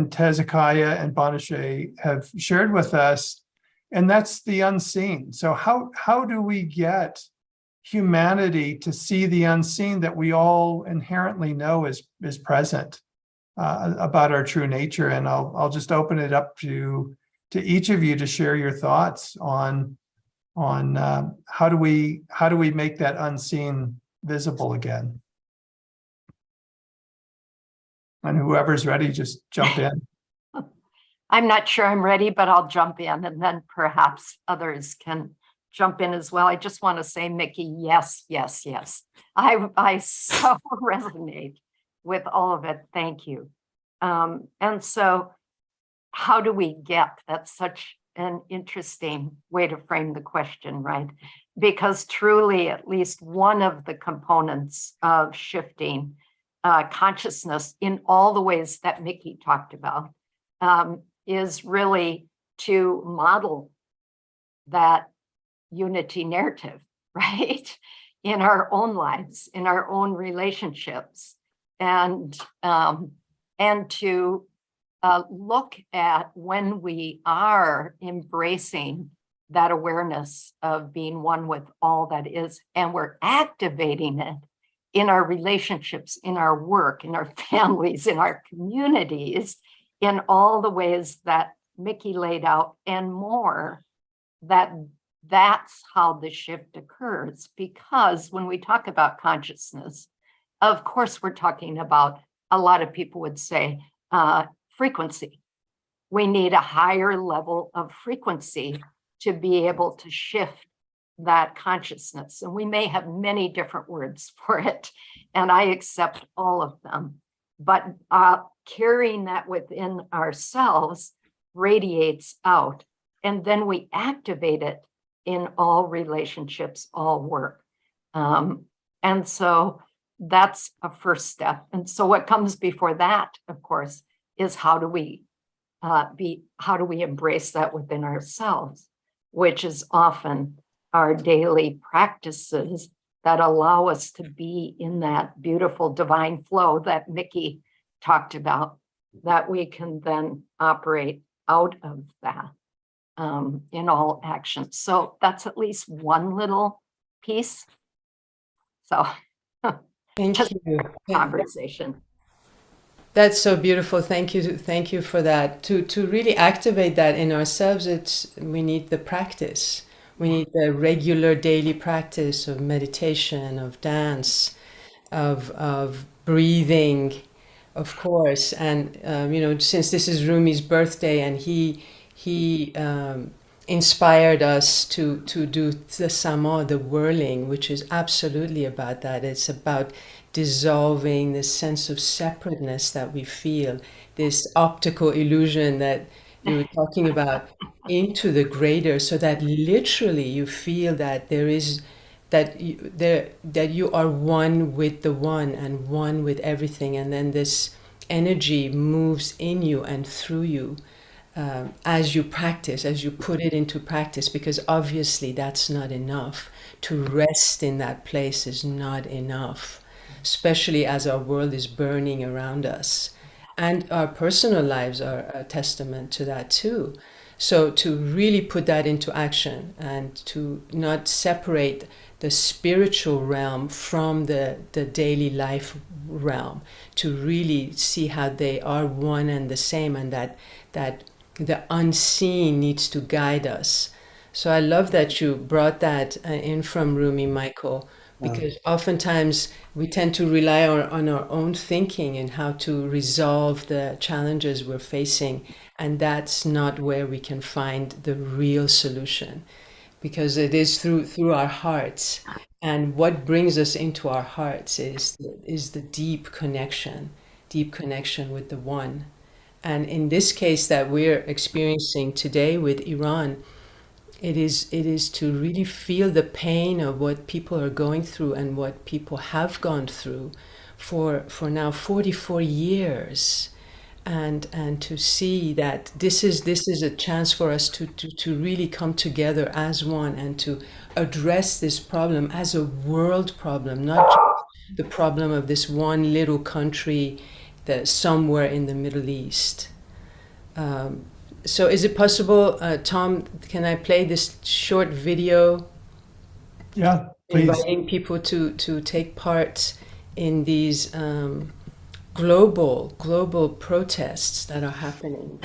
Tezekiah and Banashe have shared with us, and that's the unseen. So how do we get humanity to see the unseen that we all inherently know is present about our true nature? And I'll just open it up to each of you to share your thoughts on how do we make that unseen visible again. And whoever's ready, just jump in. I'm not sure I'm ready, but I'll jump in, and then perhaps others can jump in as well. I just want to say, Mickey, yes, yes, yes. I so resonate with all of it. Thank you. And so how do we get, that's such an interesting way to frame the question, right? Because truly, at least one of the components of shifting consciousness in all the ways that Mickey talked about is really to model that unity narrative, right? In our own lives, in our own relationships, and to look at when we are embracing that awareness of being one with all that is, and we're activating it in our relationships, in our work, in our families, in our communities, in all the ways that Mickey laid out and more, that's how the shift occurs. Because when we talk about consciousness, of course, we're talking about, a lot of people would say, frequency. We need a higher level of frequency to be able to shift that consciousness. And we may have many different words for it, and I accept all of them. But carrying that within ourselves radiates out, and then we activate it in all relationships, all work. And so that's a first step. And so what comes before that, of course, is how do we embrace that within ourselves, which is often our daily practices that allow us to be in that beautiful divine flow that Mickey talked about, that we can then operate out of that in all actions. So that's at least one little piece. So Thank just you. conversation. That's so beautiful. Thank you for that. To really activate that in ourselves, we need the practice. We need the regular daily practice of meditation, of dance, of breathing, of course. And since this is Rumi's birthday, and he inspired us to do the sama, the whirling, which is absolutely about that. It's about dissolving this sense of separateness that we feel, this optical illusion that you were talking about, into the greater, so that literally you feel that there is that you are one with the one and one with everything, and then this energy moves in you and through you as you practice, as you put it into practice, because obviously that's not enough. To rest in that place is not enough, especially as our world is burning around us. And our personal lives are a testament to that too. So to really put that into action and to not separate the spiritual realm from the daily life realm, to really see how they are one and the same, and that the unseen needs to guide us. So I love that you brought that in from Rumi, Michael, because oftentimes we tend to rely on our own thinking and how to resolve the challenges we're facing, and that's not where we can find the real solution, because it is through our hearts. And what brings us into our hearts is the deep connection with the one. And in this case that we're experiencing today with Iran, it is to really feel the pain of what people are going through and what people have gone through for now 44 years, and to see that this is a chance for us to really come together as one and to address this problem as a world problem, not just the problem of this one little country that somewhere in the Middle East. So is it possible, Tom, can I play this short video? Yeah, please. Inviting people to take part in these global protests that are happening.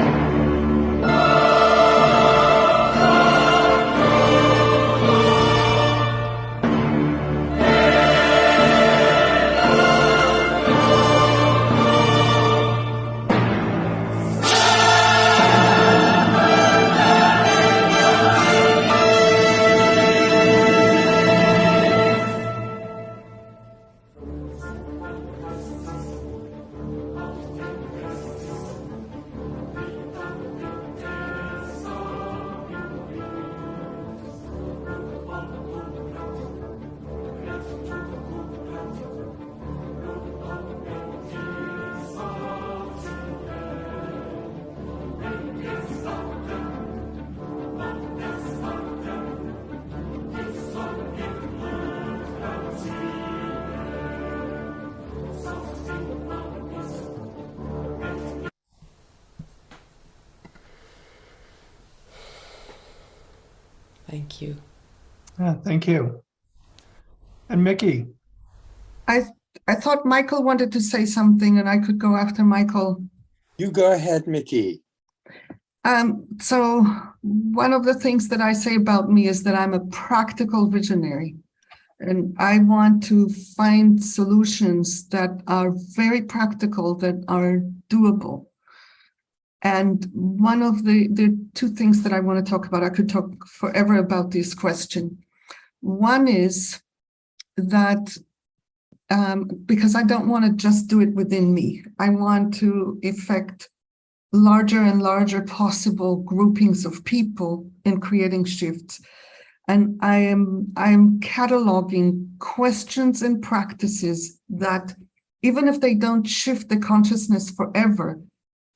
Thank you. Yeah, thank you. And Mickey. I thought Michael wanted to say something, and I could go after Michael. You go ahead, Mickey. So one of the things that I say about me is that I'm a practical visionary, and I want to find solutions that are very practical, that are doable. And one of the two things that I want to talk about, I could talk forever about this question. One is that because I don't want to just do it within me, I want to effect larger and larger possible groupings of people in creating shifts. And I am cataloging questions and practices that, even if they don't shift the consciousness forever,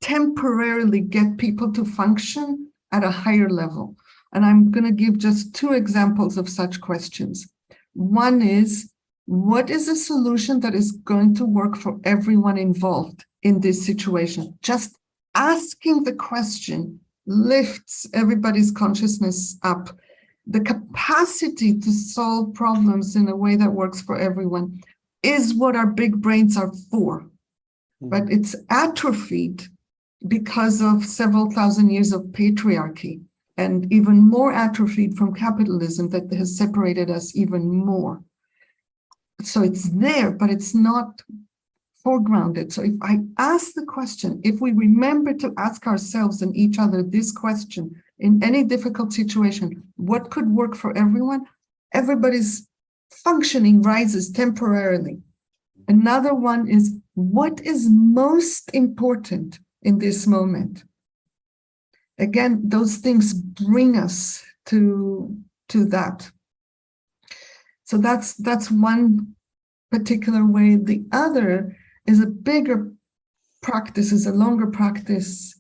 temporarily get people to function at a higher level. And I'm going to give just two examples of such questions. One is, what is a solution that is going to work for everyone involved in this situation? Just asking the question lifts everybody's consciousness up. The capacity to solve problems in a way that works for everyone is what our big brains are for. But it's atrophied because of several thousand years of patriarchy, and even more atrophied from capitalism that has separated us even more. So it's there, but it's not foregrounded. So if I ask the question, if we remember to ask ourselves and each other this question in any difficult situation, what could work for everyone? Everybody's functioning rises temporarily. Another one is, what is most important in this moment? Again, those things bring us to that. So that's one particular way. The other is a bigger practice, is a longer practice,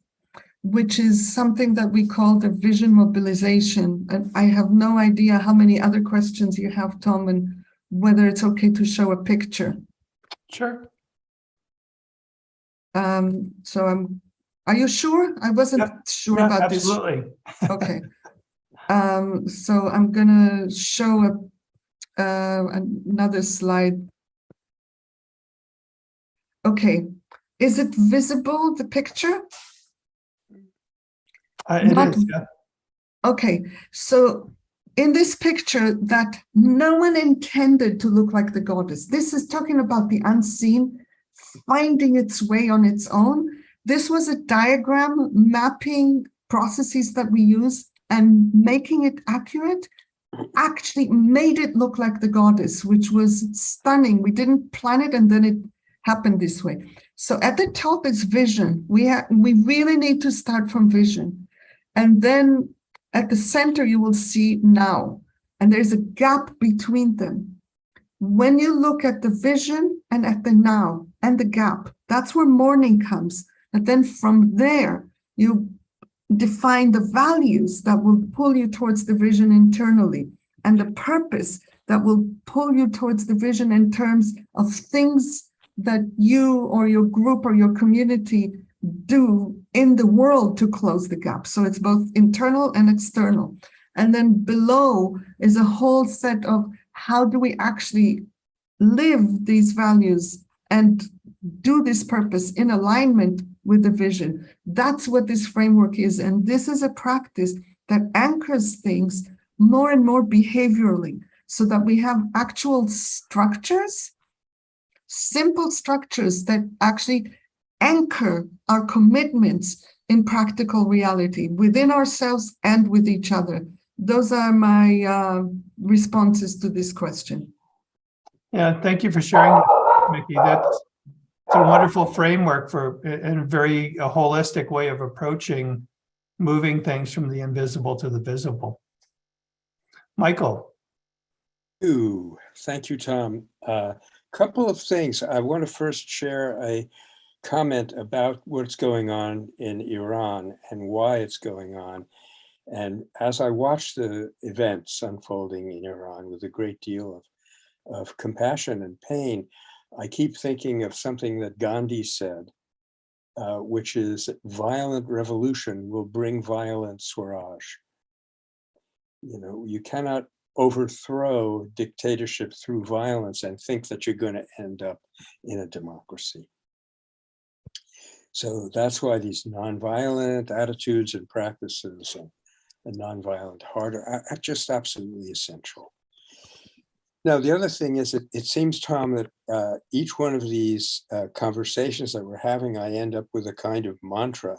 which is something that we call the vision mobilization. And I have no idea how many other questions you have, Tom, and whether it's okay to show a picture. Sure. Are you sure? I wasn't sure about absolutely. this. Okay. So I'm gonna show another slide. Okay, is it visible, the picture? It is, yeah. Okay, so in this picture that no one intended to look like the goddess, this is talking about the unseen finding its way on its own. This was a diagram mapping processes that we use and making it accurate, actually made it look like the goddess, which was stunning. We didn't plan it, and then it happened this way. So at the top is vision. We really need to start from vision. And then at the center, you will see now, and there's a gap between them. When you look at the vision and at the now and the gap, that's where morning comes. And then from there, you define the values that will pull you towards the vision internally, and the purpose that will pull you towards the vision in terms of things that you or your group or your community do in the world to close the gap. So it's both internal and external. And then below is a whole set of how do we actually live these values and do this purpose in alignment with the vision. That's what this framework is. And this is a practice that anchors things more and more behaviorally, so that we have actual structures, simple structures that actually anchor our commitments in practical reality within ourselves and with each other. Those are my responses to this question. Yeah, thank you for sharing that, Mickey. That's a wonderful framework for and a very holistic way of approaching moving things from the invisible to the visible. Michael. Thank you, Tom. Couple of things. I want to first share a comment about what's going on in Iran and why it's going on. And as I watch the events unfolding in Iran with a great deal of compassion and pain, I keep thinking of something that Gandhi said, which is violent revolution will bring violent Swaraj. You know, you cannot overthrow dictatorship through violence and think that you're going to end up in a democracy. So that's why these nonviolent attitudes and practices and nonviolent heart are just absolutely essential. Now, the other thing is that it seems, Tom, that each one of these conversations that we're having, I end up with a kind of mantra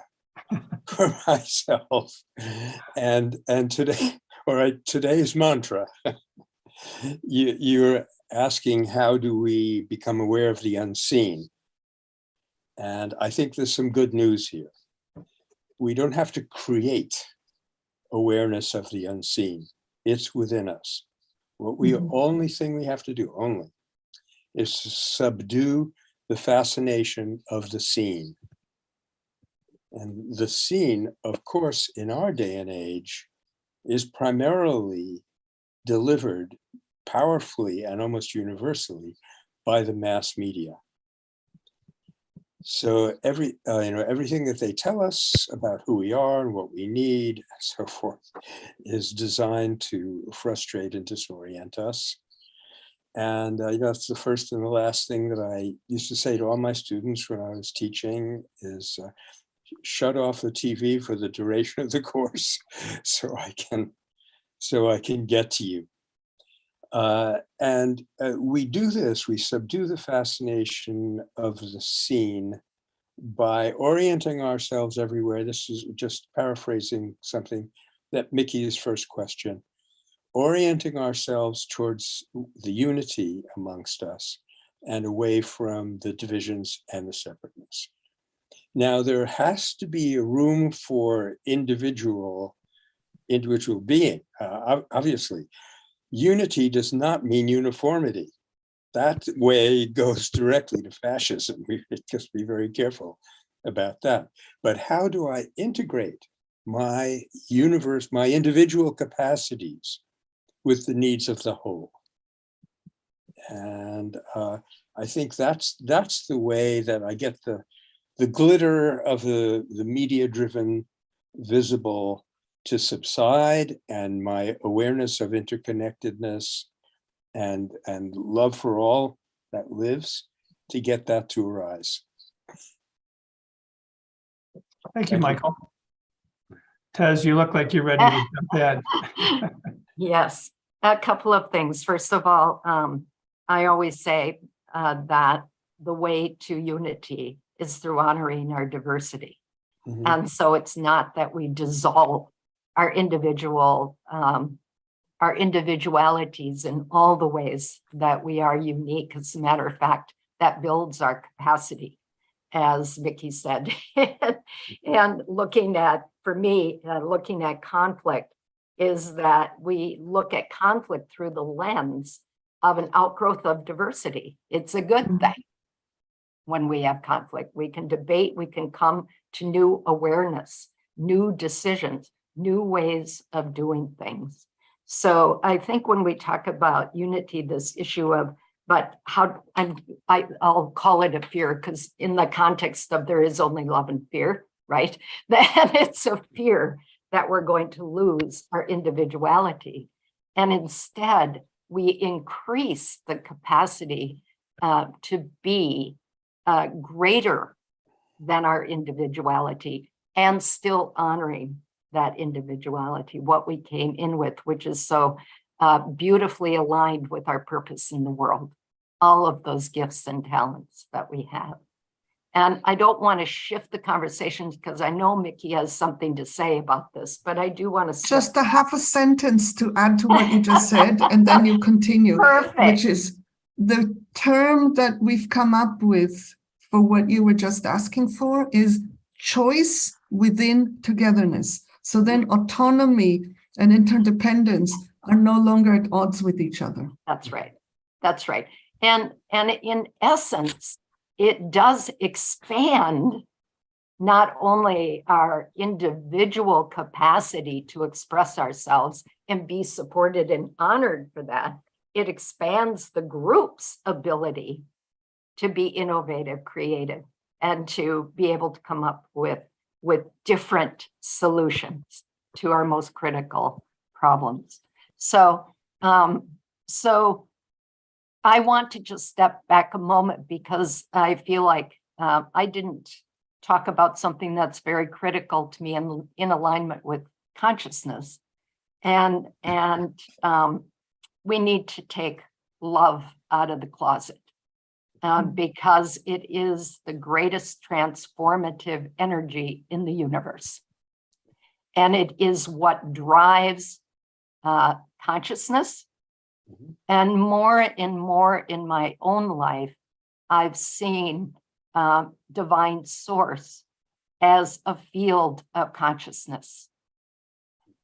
for myself. And today, all right, today's mantra, you're asking, how do we become aware of the unseen? And I think there's some good news here. We don't have to create awareness of the unseen. It's within us. What we only thing we have to do is to subdue the fascination of the seen. And the seen, of course, in our day and age, is primarily delivered powerfully and almost universally by the mass media. So everything that they tell us about who we are and what we need and so forth is designed to frustrate and disorient us. And that's the first and the last thing that I used to say to all my students when I was teaching is shut off the TV for the duration of the course so I can get to you. And we do this, we subdue the fascination of the scene by orienting ourselves everywhere. This is just paraphrasing something that Mickey's first question, orienting ourselves towards the unity amongst us and away from the divisions and the separateness. Now, there has to be a room for individual being, obviously. Unity does not mean uniformity. That way goes directly to fascism. We just be very careful about that. But how do I integrate my universe, my individual capacities with the needs of the whole? And I think that's the way that I get the glitter of the media-driven visible to subside, and my awareness of interconnectedness and love for all that lives, to get that to arise. Thank you, Michael. Tez, you look like you're ready to jump in. Yes, a couple of things. First of all, I always say that the way to unity is through honoring our diversity. Mm-hmm. And so it's not that we dissolve our individualities in all the ways that we are unique. As a matter of fact, that builds our capacity, as Mickey said. And looking at conflict is that we look at conflict through the lens of an outgrowth of diversity. It's a good thing. When we have conflict, we can debate, we can come to new awareness, new decisions, new ways of doing things. So I think when we talk about unity, this issue of, but how, I'll call it a fear, because in the context of there is only love and fear, right? Then it's a fear that we're going to lose our individuality. And instead, we increase the capacity to be greater than our individuality and still honoring that individuality, what we came in with, which is so beautifully aligned with our purpose in the world, all of those gifts and talents that we have. And I don't want to shift the conversations because I know Mickey has something to say about this, but I do want to just a half a sentence to add to what you just said, and then you continue. Perfect. Which is the term that we've come up with for what you were just asking for is choice within togetherness. So then autonomy and interdependence are no longer at odds with each other. That's right. That's right. And in essence, it does expand not only our individual capacity to express ourselves and be supported and honored for that, it expands the group's ability to be innovative, creative, and to be able to come up with different solutions to our most critical problems. So I want to just step back a moment because I feel like I didn't talk about something that's very critical to me in alignment with consciousness. And we need to take love out of the closet because it is the greatest transformative energy in the universe. And it is what drives consciousness. And more in my own life, I've seen divine source as a field of consciousness,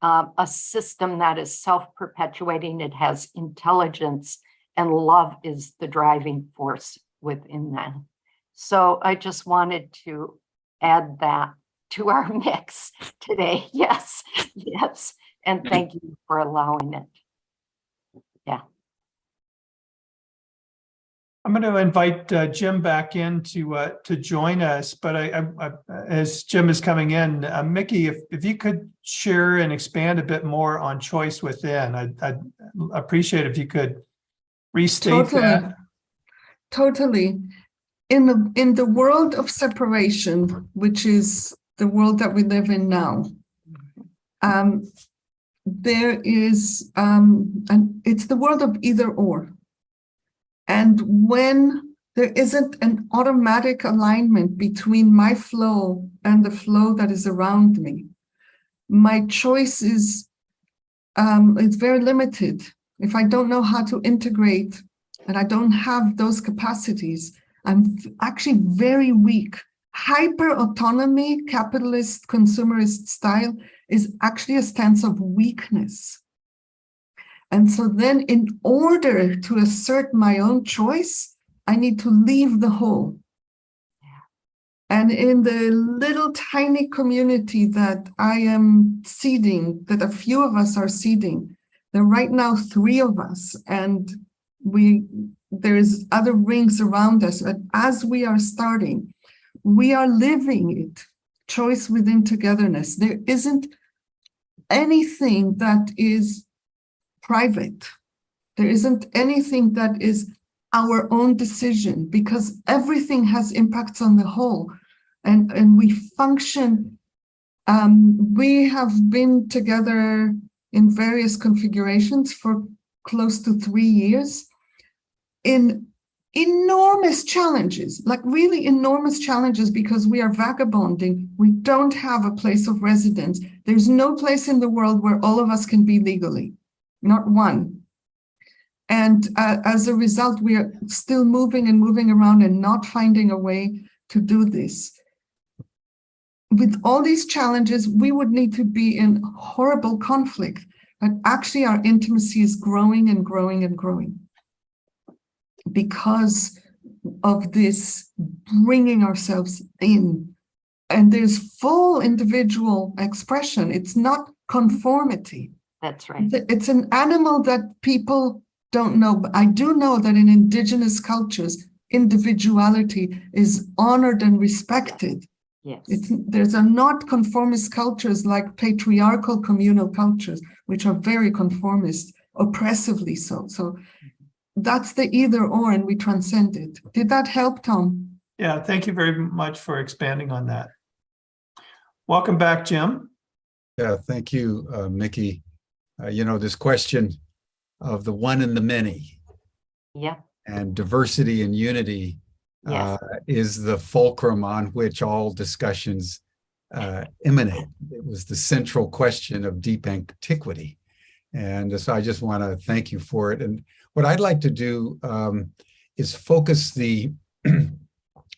a system that is self-perpetuating. It has intelligence, and love is the driving force within that. So I just wanted to add that to our mix today. Yes, yes. And thank you for allowing it. Yeah. I'm going to invite Jim back in to join us, but as Jim is coming in, Mickey, if you could share and expand a bit more on choice within, I'd appreciate if you could restate that. Totally. In the world of separation, which is the world that we live in now, there is, and it's the world of either or. And when there isn't an automatic alignment between my flow and the flow that is around me, my choice is it's very limited. If I don't know how to integrate and I don't have those capacities, I'm actually very weak. Hyper autonomy, capitalist, consumerist style is actually a stance of weakness. And so then in order to assert my own choice, I need to leave the whole. And in the little tiny community that I am seeding, that a few of us are seeding, there are right now 3 of us, and there's other rings around us. But as we are starting, we are living it, choice within togetherness. There isn't anything that is private. There isn't anything that is our own decision, because everything has impacts on the whole, and we function. We have been together in various configurations for close to 3 years in enormous challenges, like really enormous challenges, because we are vagabonding. We don't have a place of residence. There's no place in the world where all of us can be legally. Not one. And as a result, we are still moving and moving around and not finding a way to do this. With all these challenges, we would need to be in horrible conflict, but actually our intimacy is growing and growing and growing because of this bringing ourselves in. And there's full individual expression. It's not conformity. That's right. It's an animal that people don't know, but I do know that in indigenous cultures, individuality is honored and respected. Yes. There's a not conformist cultures like patriarchal communal cultures, which are very conformist, oppressively so. So that's the either or, and we transcend it. Did that help, Tom? Yeah, thank you very much for expanding on that. Welcome back, Jim. Yeah, thank you, Mickey. This question of the one and the many, and diversity and unity is the fulcrum on which all discussions emanate. It was the central question of deep antiquity. And so I just want to thank you for it. And what I'd like to do is focus the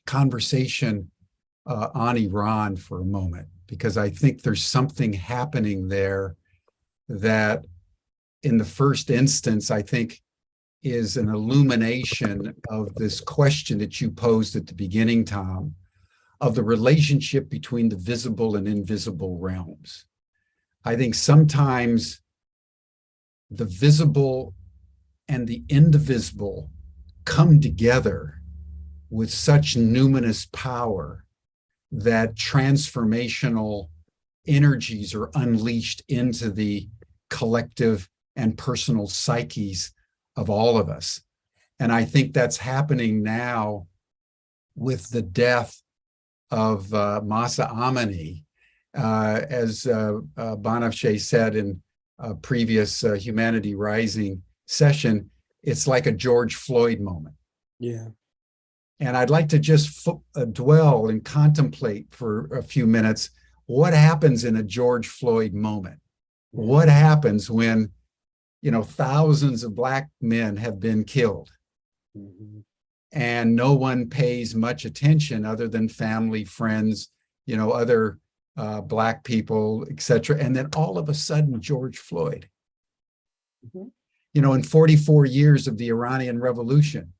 conversation on Iran for a moment, because I think there's something happening there that in the first instance, I think is an illumination of this question that you posed at the beginning, Tom, of the relationship between the visible and invisible realms. I think sometimes the visible and the indivisible come together with such numinous power that transformational energies are unleashed into the collective and personal psyches of all of us. And I think that's happening now with the death of Mahsa Amini. As Banafsheh said in a previous Humanity Rising session, it's like a George Floyd moment. Yeah. And I'd like to just dwell and contemplate for a few minutes what happens in a George Floyd moment. What happens when, thousands of Black men have been killed, and no one pays much attention other than family, friends, other Black people, etc. And then all of a sudden, George Floyd. In 44 years of the Iranian Revolution,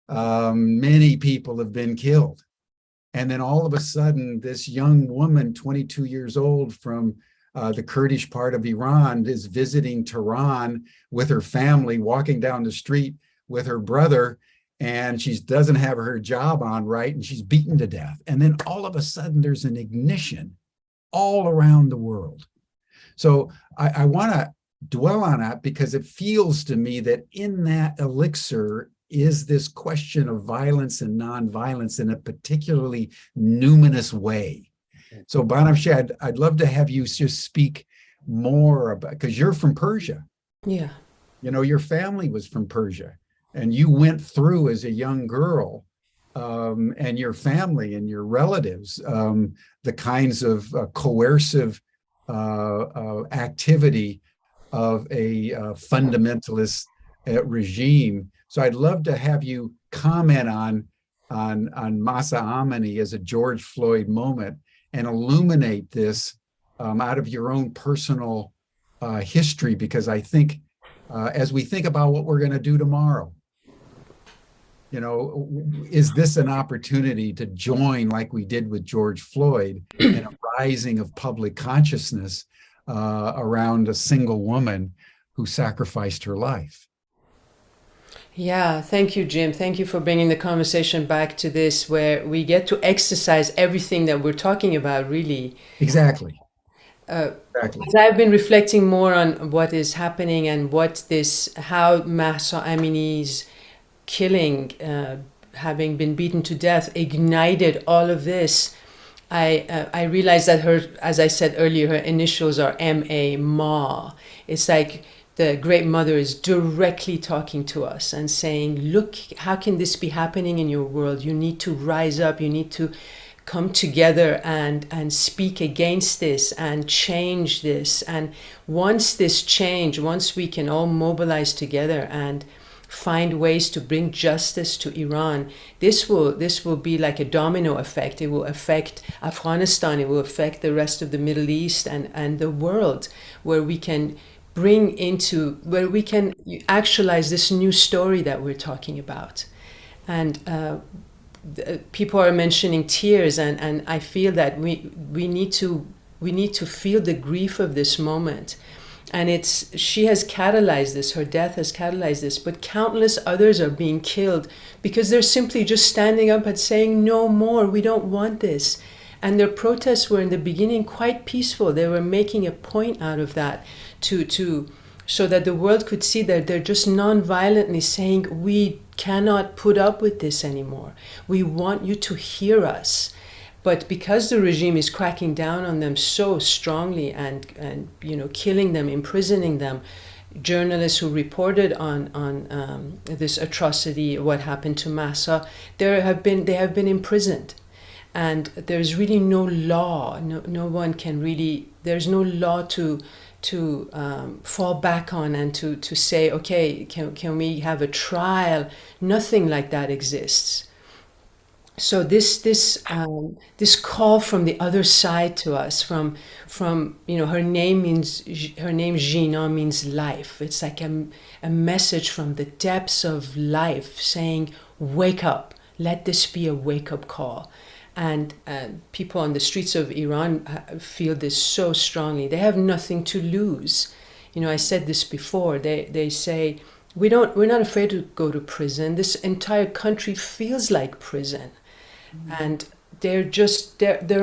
many people have been killed. And then all of a sudden, this young woman, 22 years old from the Kurdish part of Iran, is visiting Tehran with her family, walking down the street with her brother, and she doesn't have her job on right, and she's beaten to death. And then all of a sudden there's an ignition all around the world. So I want to dwell on that because it feels to me that in that elixir is this question of violence and nonviolence in a particularly numinous way. So Banafsheh, I'd love to have you just speak more about, because you're from Persia. Yeah. You know, your family was from Persia, and you went through as a young girl, and your family and your relatives, the kinds of coercive activity of a fundamentalist regime. So I'd love to have you comment on Masa Amini as a George Floyd moment and illuminate this out of your own personal history, because I think as we think about what we're going to do tomorrow, you know, is this an opportunity to join, like we did with George Floyd, in a rising of public consciousness around a single woman who sacrificed her life? Yeah, thank you, Jim. Thank you for bringing the conversation back to this, where we get to exercise everything that we're talking about, really. Exactly. Exactly. I've been reflecting more on what is happening and how Mahsa Amini's killing, having been beaten to death, ignited all of this. I realized that her, as I said earlier, her initials are M.A., Ma. It's like the Great Mother is directly talking to us and saying, look, how can this be happening in your world? You need to rise up. You need to come together and speak against this and change this. And once we can all mobilize together and find ways to bring justice to Iran, this will be like a domino effect. It will affect Afghanistan, it will affect the rest of the Middle East and the world, where we can actualize this new story that we're talking about. And people are mentioning tears, and I feel that we need to feel the grief of this moment. And she has catalyzed this, her death has catalyzed this, but countless others are being killed because they're simply just standing up and saying, no more, we don't want this. And their protests were in the beginning quite peaceful. They were making a point out of that so that the world could see that they're just non-violently saying, we cannot put up with this anymore. We want you to hear us. But because the regime is cracking down on them so strongly and killing them, imprisoning them, journalists who reported on this atrocity, what happened to Mahsa, they have been imprisoned, and there's really no law. No one can really. There's no law to fall back on and to say, okay, can we have a trial? Nothing like that exists. So this call from the other side to us, from her name Gina means life. It's like a message from the depths of life saying, wake up, let this be a wake up call. And people on the streets of Iran feel this so strongly. They have nothing to lose. I said this before. They say, we're not afraid to go to prison. This entire country feels like prison. And they're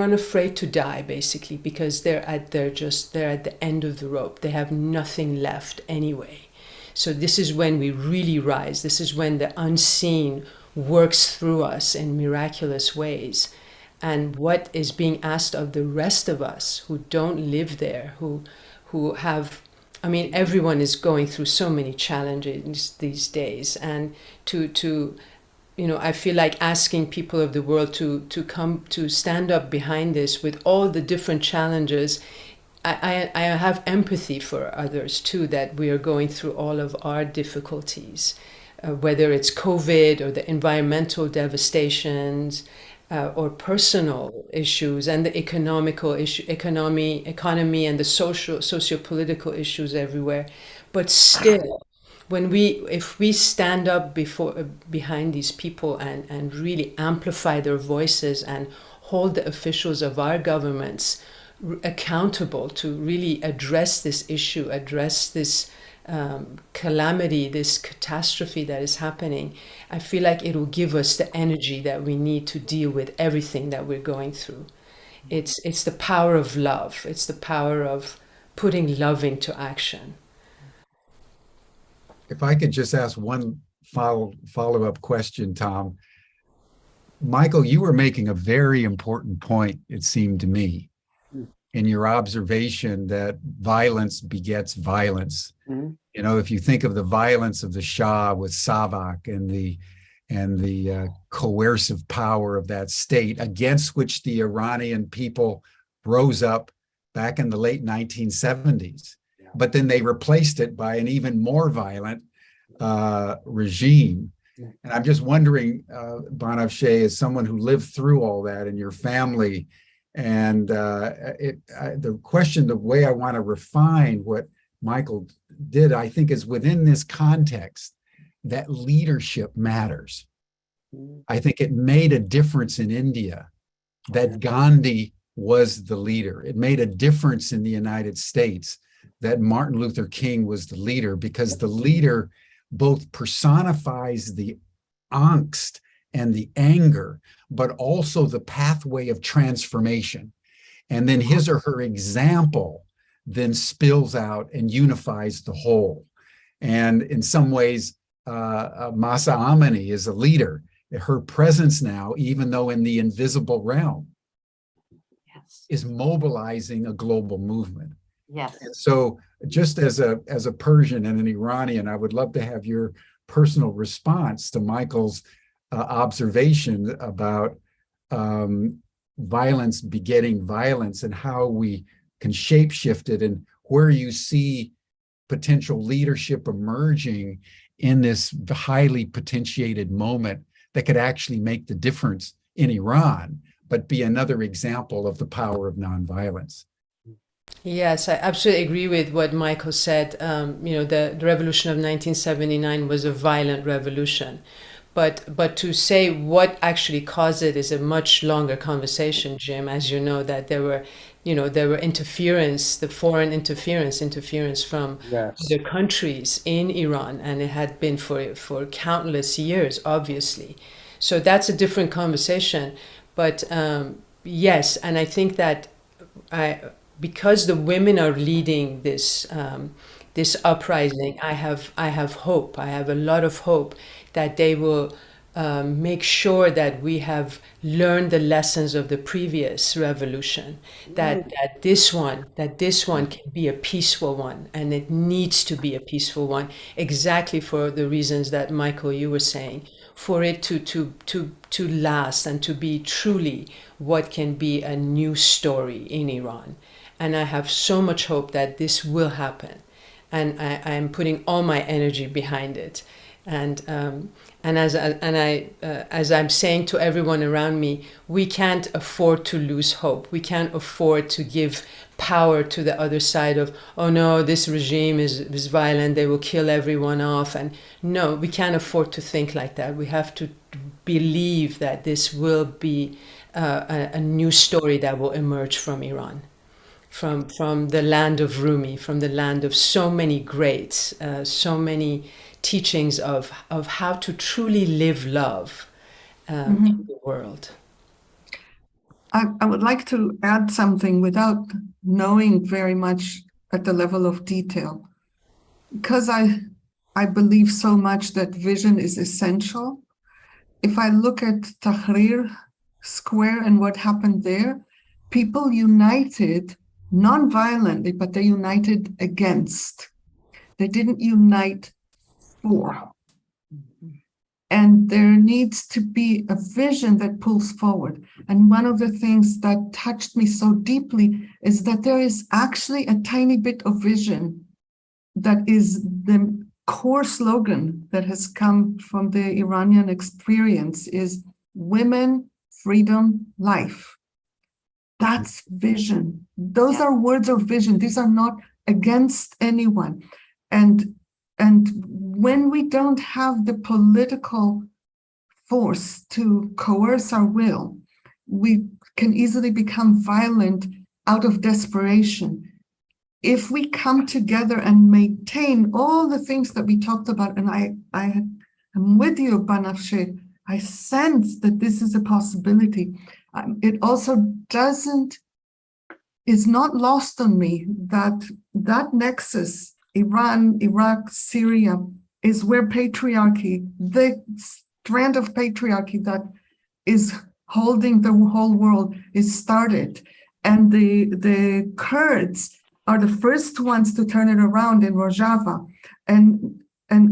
unafraid to die, basically, because they're at the end of the rope. They have nothing left anyway. So this is when we really rise. This is when the unseen works through us in miraculous ways. And what is being asked of the rest of us who don't live there, who have, everyone is going through so many challenges these days, and I feel like asking people of the world to come to stand up behind this with all the different challenges. I have empathy for others too, that we are going through all of our difficulties, whether it's COVID or the environmental devastations or personal issues and the economy and the socio-political issues everywhere. But still, if we stand up behind these people and really amplify their voices and hold the officials of our governments accountable to really address this issue, address this calamity, this catastrophe that is happening, I feel like it will give us the energy that we need to deal with everything that we're going through. It's the power of love. It's the power of putting love into action. If I could just ask one follow-up question, Tom. Michael, you were making a very important point, it seemed to me, in your observation that violence begets violence. Mm-hmm. You know, if you think of the violence of the Shah with Savak and the coercive power of that state against which the Iranian people rose up back in the late 1970s. Yeah. But then they replaced it by an even more violent regime. Yeah. And I'm just wondering, Banafsheh, as someone who lived through all that in your family, and the question, the way I want to refine what Michael did, I think, is within this context that leadership matters. I think it made a difference in India that Gandhi was the leader. It made a difference in the United States that Martin Luther King was the leader, because the leader both personifies the angst and the anger, but also the pathway of transformation. And then his or her example then spills out and unifies the whole. And in some ways, Masa Amini is a leader. Her presence now, even though in the invisible realm, yes, is mobilizing a global movement. Yes. And so just as a Persian and an Iranian, I would love to have your personal response to Michael's observation about violence begetting violence and how we can shapeshift it, and where you see potential leadership emerging in this highly potentiated moment that could actually make the difference in Iran, but be another example of the power of nonviolence. Yes, I absolutely agree with what Michael said. The revolution of 1979 was a violent revolution. But to say what actually caused it is a much longer conversation, Jim. As you know, that there were interference, the foreign interference from the countries in Iran, and it had been for countless years, obviously. So that's a different conversation. But yes, and I think that because the women are leading this uprising, I have hope. I have a lot of hope that they will make sure that we have learned the lessons of the previous revolution, that this one can be a peaceful one, and it needs to be a peaceful one, exactly for the reasons that Michael, you were saying, for it to last and to be truly what can be a new story in Iran. And I have so much hope that this will happen, and I am putting all my energy behind it. And as I'm saying to everyone around me, we can't afford to lose hope. We can't afford to give power to the other side of, oh no, this regime is violent, they will kill everyone off. And no, we can't afford to think like that. We have to believe that this will be a new story that will emerge from Iran, from the land of Rumi, from the land of so many greats, so many teachings of how to truly live love in the world. I would like to add something without knowing very much at the level of detail, because I believe so much that vision is essential. If I look at Tahrir Square and what happened there, people united non-violently, but they united against. They didn't unite for. And there needs to be a vision that pulls forward. And one of the things that touched me so deeply is that there is actually a tiny bit of vision that is the core slogan that has come from the Iranian experience is women, freedom, life. That's vision. Those are words of vision. These are not against anyone. And when we don't have the political force to coerce our will, we can easily become violent out of desperation. if we come together and maintain all the things that we talked about, and I am with you, Banafshe, I sense that this is a possibility. It also is not lost on me that nexus, Iran, Iraq, Syria, is where patriarchy, the strand of patriarchy that is holding the whole world, is started. And the Kurds are the first ones to turn it around in Rojava. And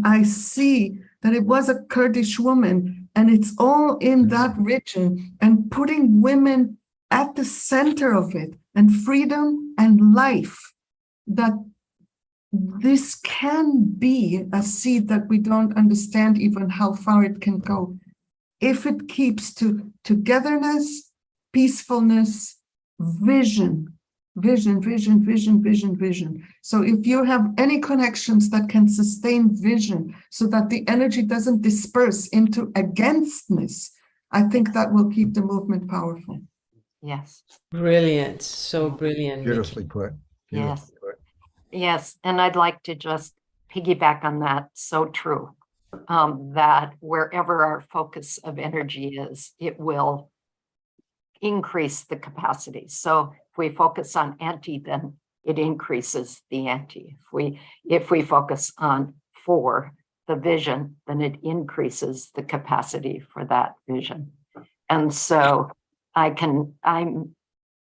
I see that it was a Kurdish woman, and it's all in that region, and putting women at the center of it, and freedom and life, that this can be a seed that we don't understand even how far it can go. If it keeps to togetherness, peacefulness, vision. So if you have any connections that can sustain vision so that the energy doesn't disperse into againstness, I think that will keep the movement powerful. Yes. Brilliant. So brilliant. Beautifully put. Yes. Yes. And I'd like to just piggyback on that. So true. That wherever our focus of energy is, it will increase the capacity. So if we focus on anti, then it increases the anti. If we focus on for the vision, then it increases the capacity for that vision. And so I'm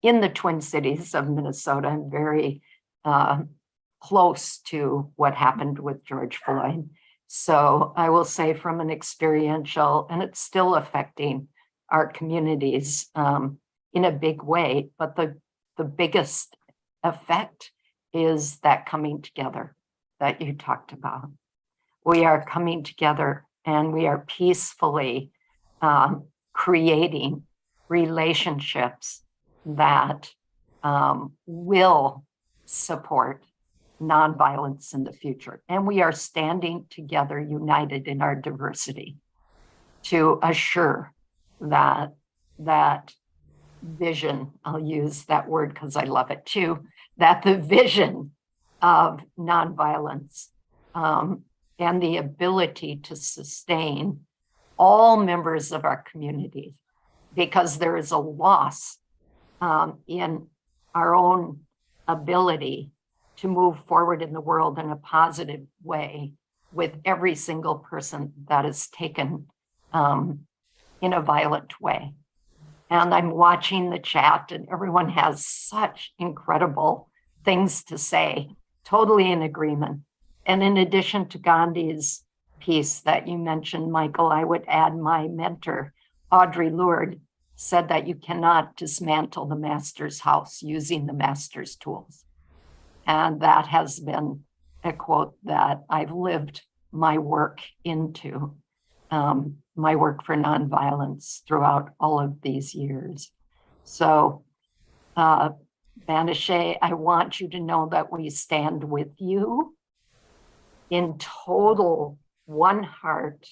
in the Twin Cities of Minnesota. I'm very close to what happened with George Floyd. So I will say from an experiential, and it's still affecting our communities in a big way, but the biggest effect is that coming together that you talked about. We are coming together and we are peacefully creating relationships that will support nonviolence in the future. And we are standing together, united in our diversity, to assure that vision, I'll use that word because I love it too, that the vision of nonviolence and the ability to sustain all members of our community, because there is a loss in our own ability to move forward in the world in a positive way with every single person that is taken in a violent way. And I'm watching the chat and everyone has such incredible things to say, totally in agreement. And in addition to Gandhi's piece that you mentioned, Michael, I would add my mentor, Audre Lorde, said that you cannot dismantle the master's house using the master's tools. And that has been a quote that I've lived my work into, my work for nonviolence throughout all of these years. So, Banashe, I want you to know that we stand with you in total one heart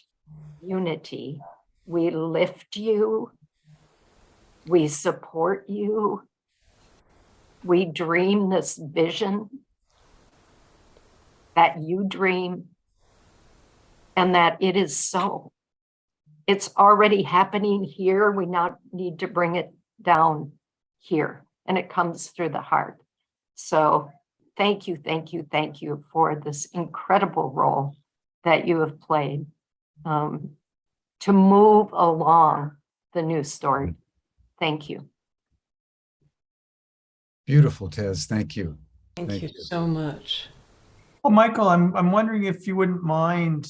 unity. We lift you. We support you. We dream this vision that you dream, and that it is so. It's already happening here. We now need to bring it down here, and it comes through the heart. So thank you for this incredible role that you have played to move along the news story. Thank you. Beautiful, Tez. Thank you. Thank you so much. Well, Michael, I'm wondering if you wouldn't mind.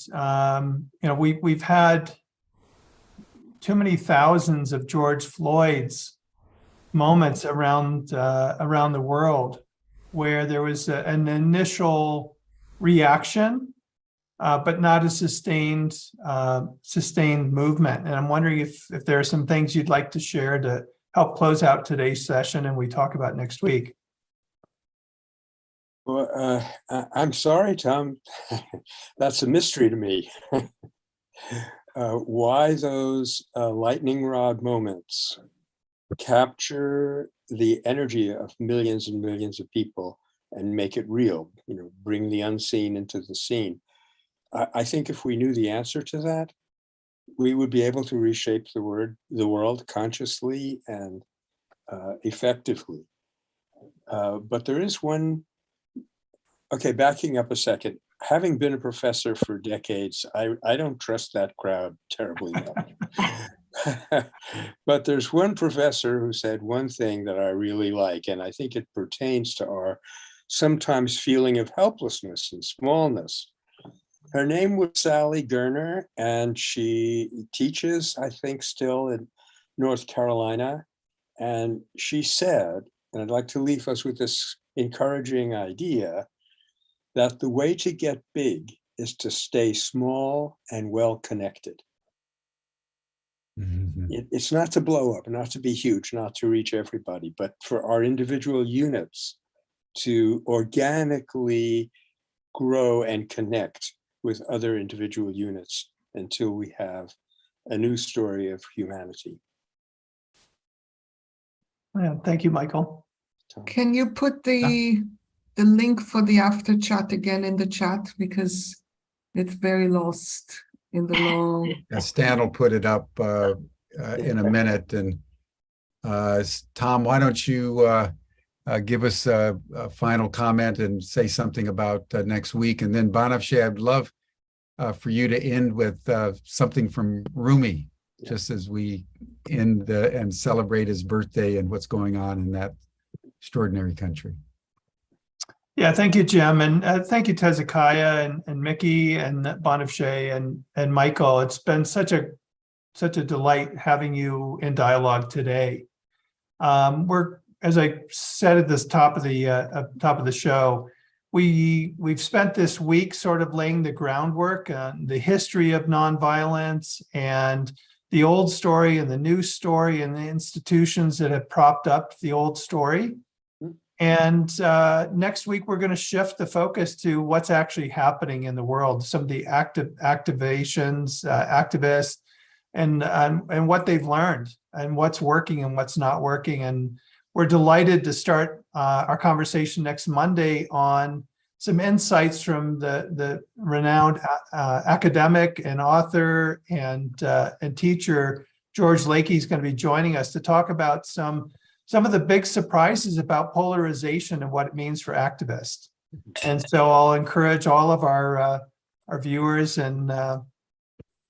We've had too many thousands of George Floyd's moments around the world where there was an initial reaction, but not a sustained movement. And I'm wondering if there are some things you'd like to share to help close out today's session and we talk about next week. Well, I'm sorry, Tom. That's a mystery to me. Why those lightning rod moments capture the energy of millions and millions of people and make it real, bring the unseen into the scene. I think if we knew the answer to that, we would be able to reshape the world consciously and effectively. But there is one, okay, backing up a second, having been a professor for decades, I don't trust that crowd terribly well. But there's one professor who said one thing that I really like, and I think it pertains to our sometimes feeling of helplessness and smallness. Her name was Sally Gerner, and she teaches, I think, still in North Carolina. And she said, and I'd like to leave us with this encouraging idea, that the way to get big is to stay small and well connected. Mhm. It's not to blow up, not to be huge, not to reach everybody, but for our individual units to organically grow and connect with other individual units until we have a new story of humanity. Yeah, thank you, Michael. Can you put the link for the after chat again in the chat, because it's very lost in the long. Yeah, Stan will put it up in a minute. And Tom, why don't you give us a final comment and say something about next week? And then Banafsheh, I'd love for you to end with something from Rumi, just as we end and celebrate his birthday and what's going on in that extraordinary country. Yeah, thank you, Jim. And thank you, Hezekiah and Mickey and Banafsheh and Michael. It's been such a delight having you in dialogue today. We're, as I said at this top of the show, we've spent this week sort of laying the groundwork on the history of nonviolence and the old story and the new story and the institutions that have propped up the old story. And next week, we're going to shift the focus to what's actually happening in the world, some of the activations, activists, and what they've learned and what's working and what's not working. And we're delighted to start our conversation next Monday on some insights from the renowned academic and author and teacher George Lakey is going to be joining us to talk about some of the big surprises about polarization and what it means for activists. And so I'll encourage all of our viewers and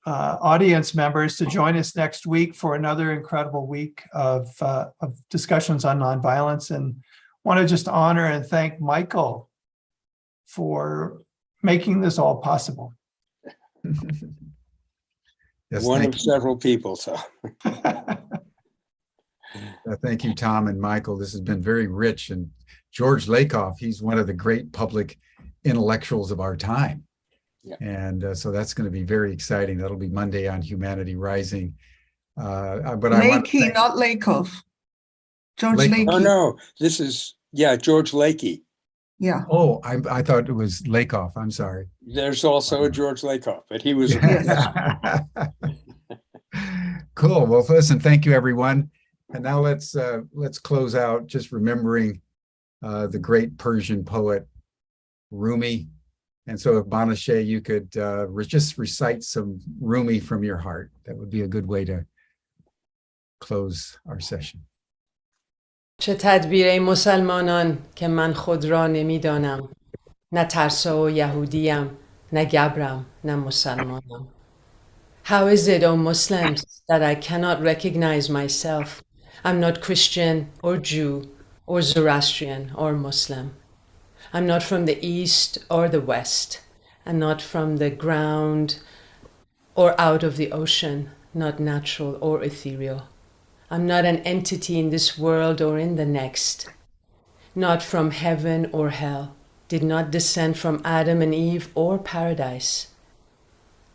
audience members to join us next week for another incredible week of discussions on nonviolence. And want to just honor and thank Michael for making this all possible. Yes, One of several people, so. Thank you, Tom and Michael. This has been very rich. And George Lakoff, he's one of the great public intellectuals of our time. Yeah. And so that's going to be very exciting. That'll be Monday on Humanity Rising. But Lakey, not Lakoff. George Lakey. Oh, no, this is, George Lakey. Yeah. Oh, I thought it was Lakoff. I'm sorry. There's also a George Lakoff, but he was. Cool. Well, listen, thank you, everyone. And now let's close out just remembering the great Persian poet Rumi. And so if Banafsheh, you could just recite some Rumi from your heart, that would be a good way to close our session. چه تدبیر ای مسلمانان که من خود را نمیدانم، نه ترسا و یهودیم، نه گبرم، نه مسلمانم. How is it, O Muslims, that I cannot recognize myself? I'm not Christian or Jew or Zoroastrian or Muslim. I'm not from the East or the West, and not from the ground or out of the ocean, not natural or ethereal. I'm not an entity in this world or in the next, not from heaven or hell, did not descend from Adam and Eve or paradise.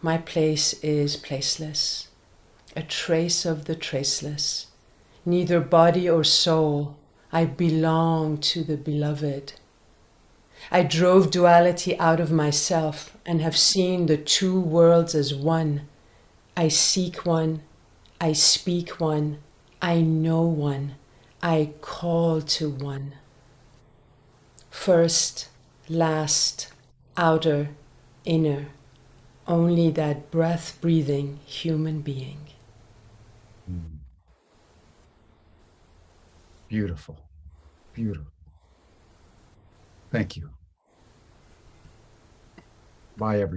My place is placeless, a trace of the traceless. Neither body or soul, I belong to the beloved. I drove duality out of myself and have seen the two worlds as one. I seek one, I speak one, I know one, I call to one. first, last, outer, inner, only that breath-breathing human being. Beautiful, beautiful. Thank you. Bye, everyone.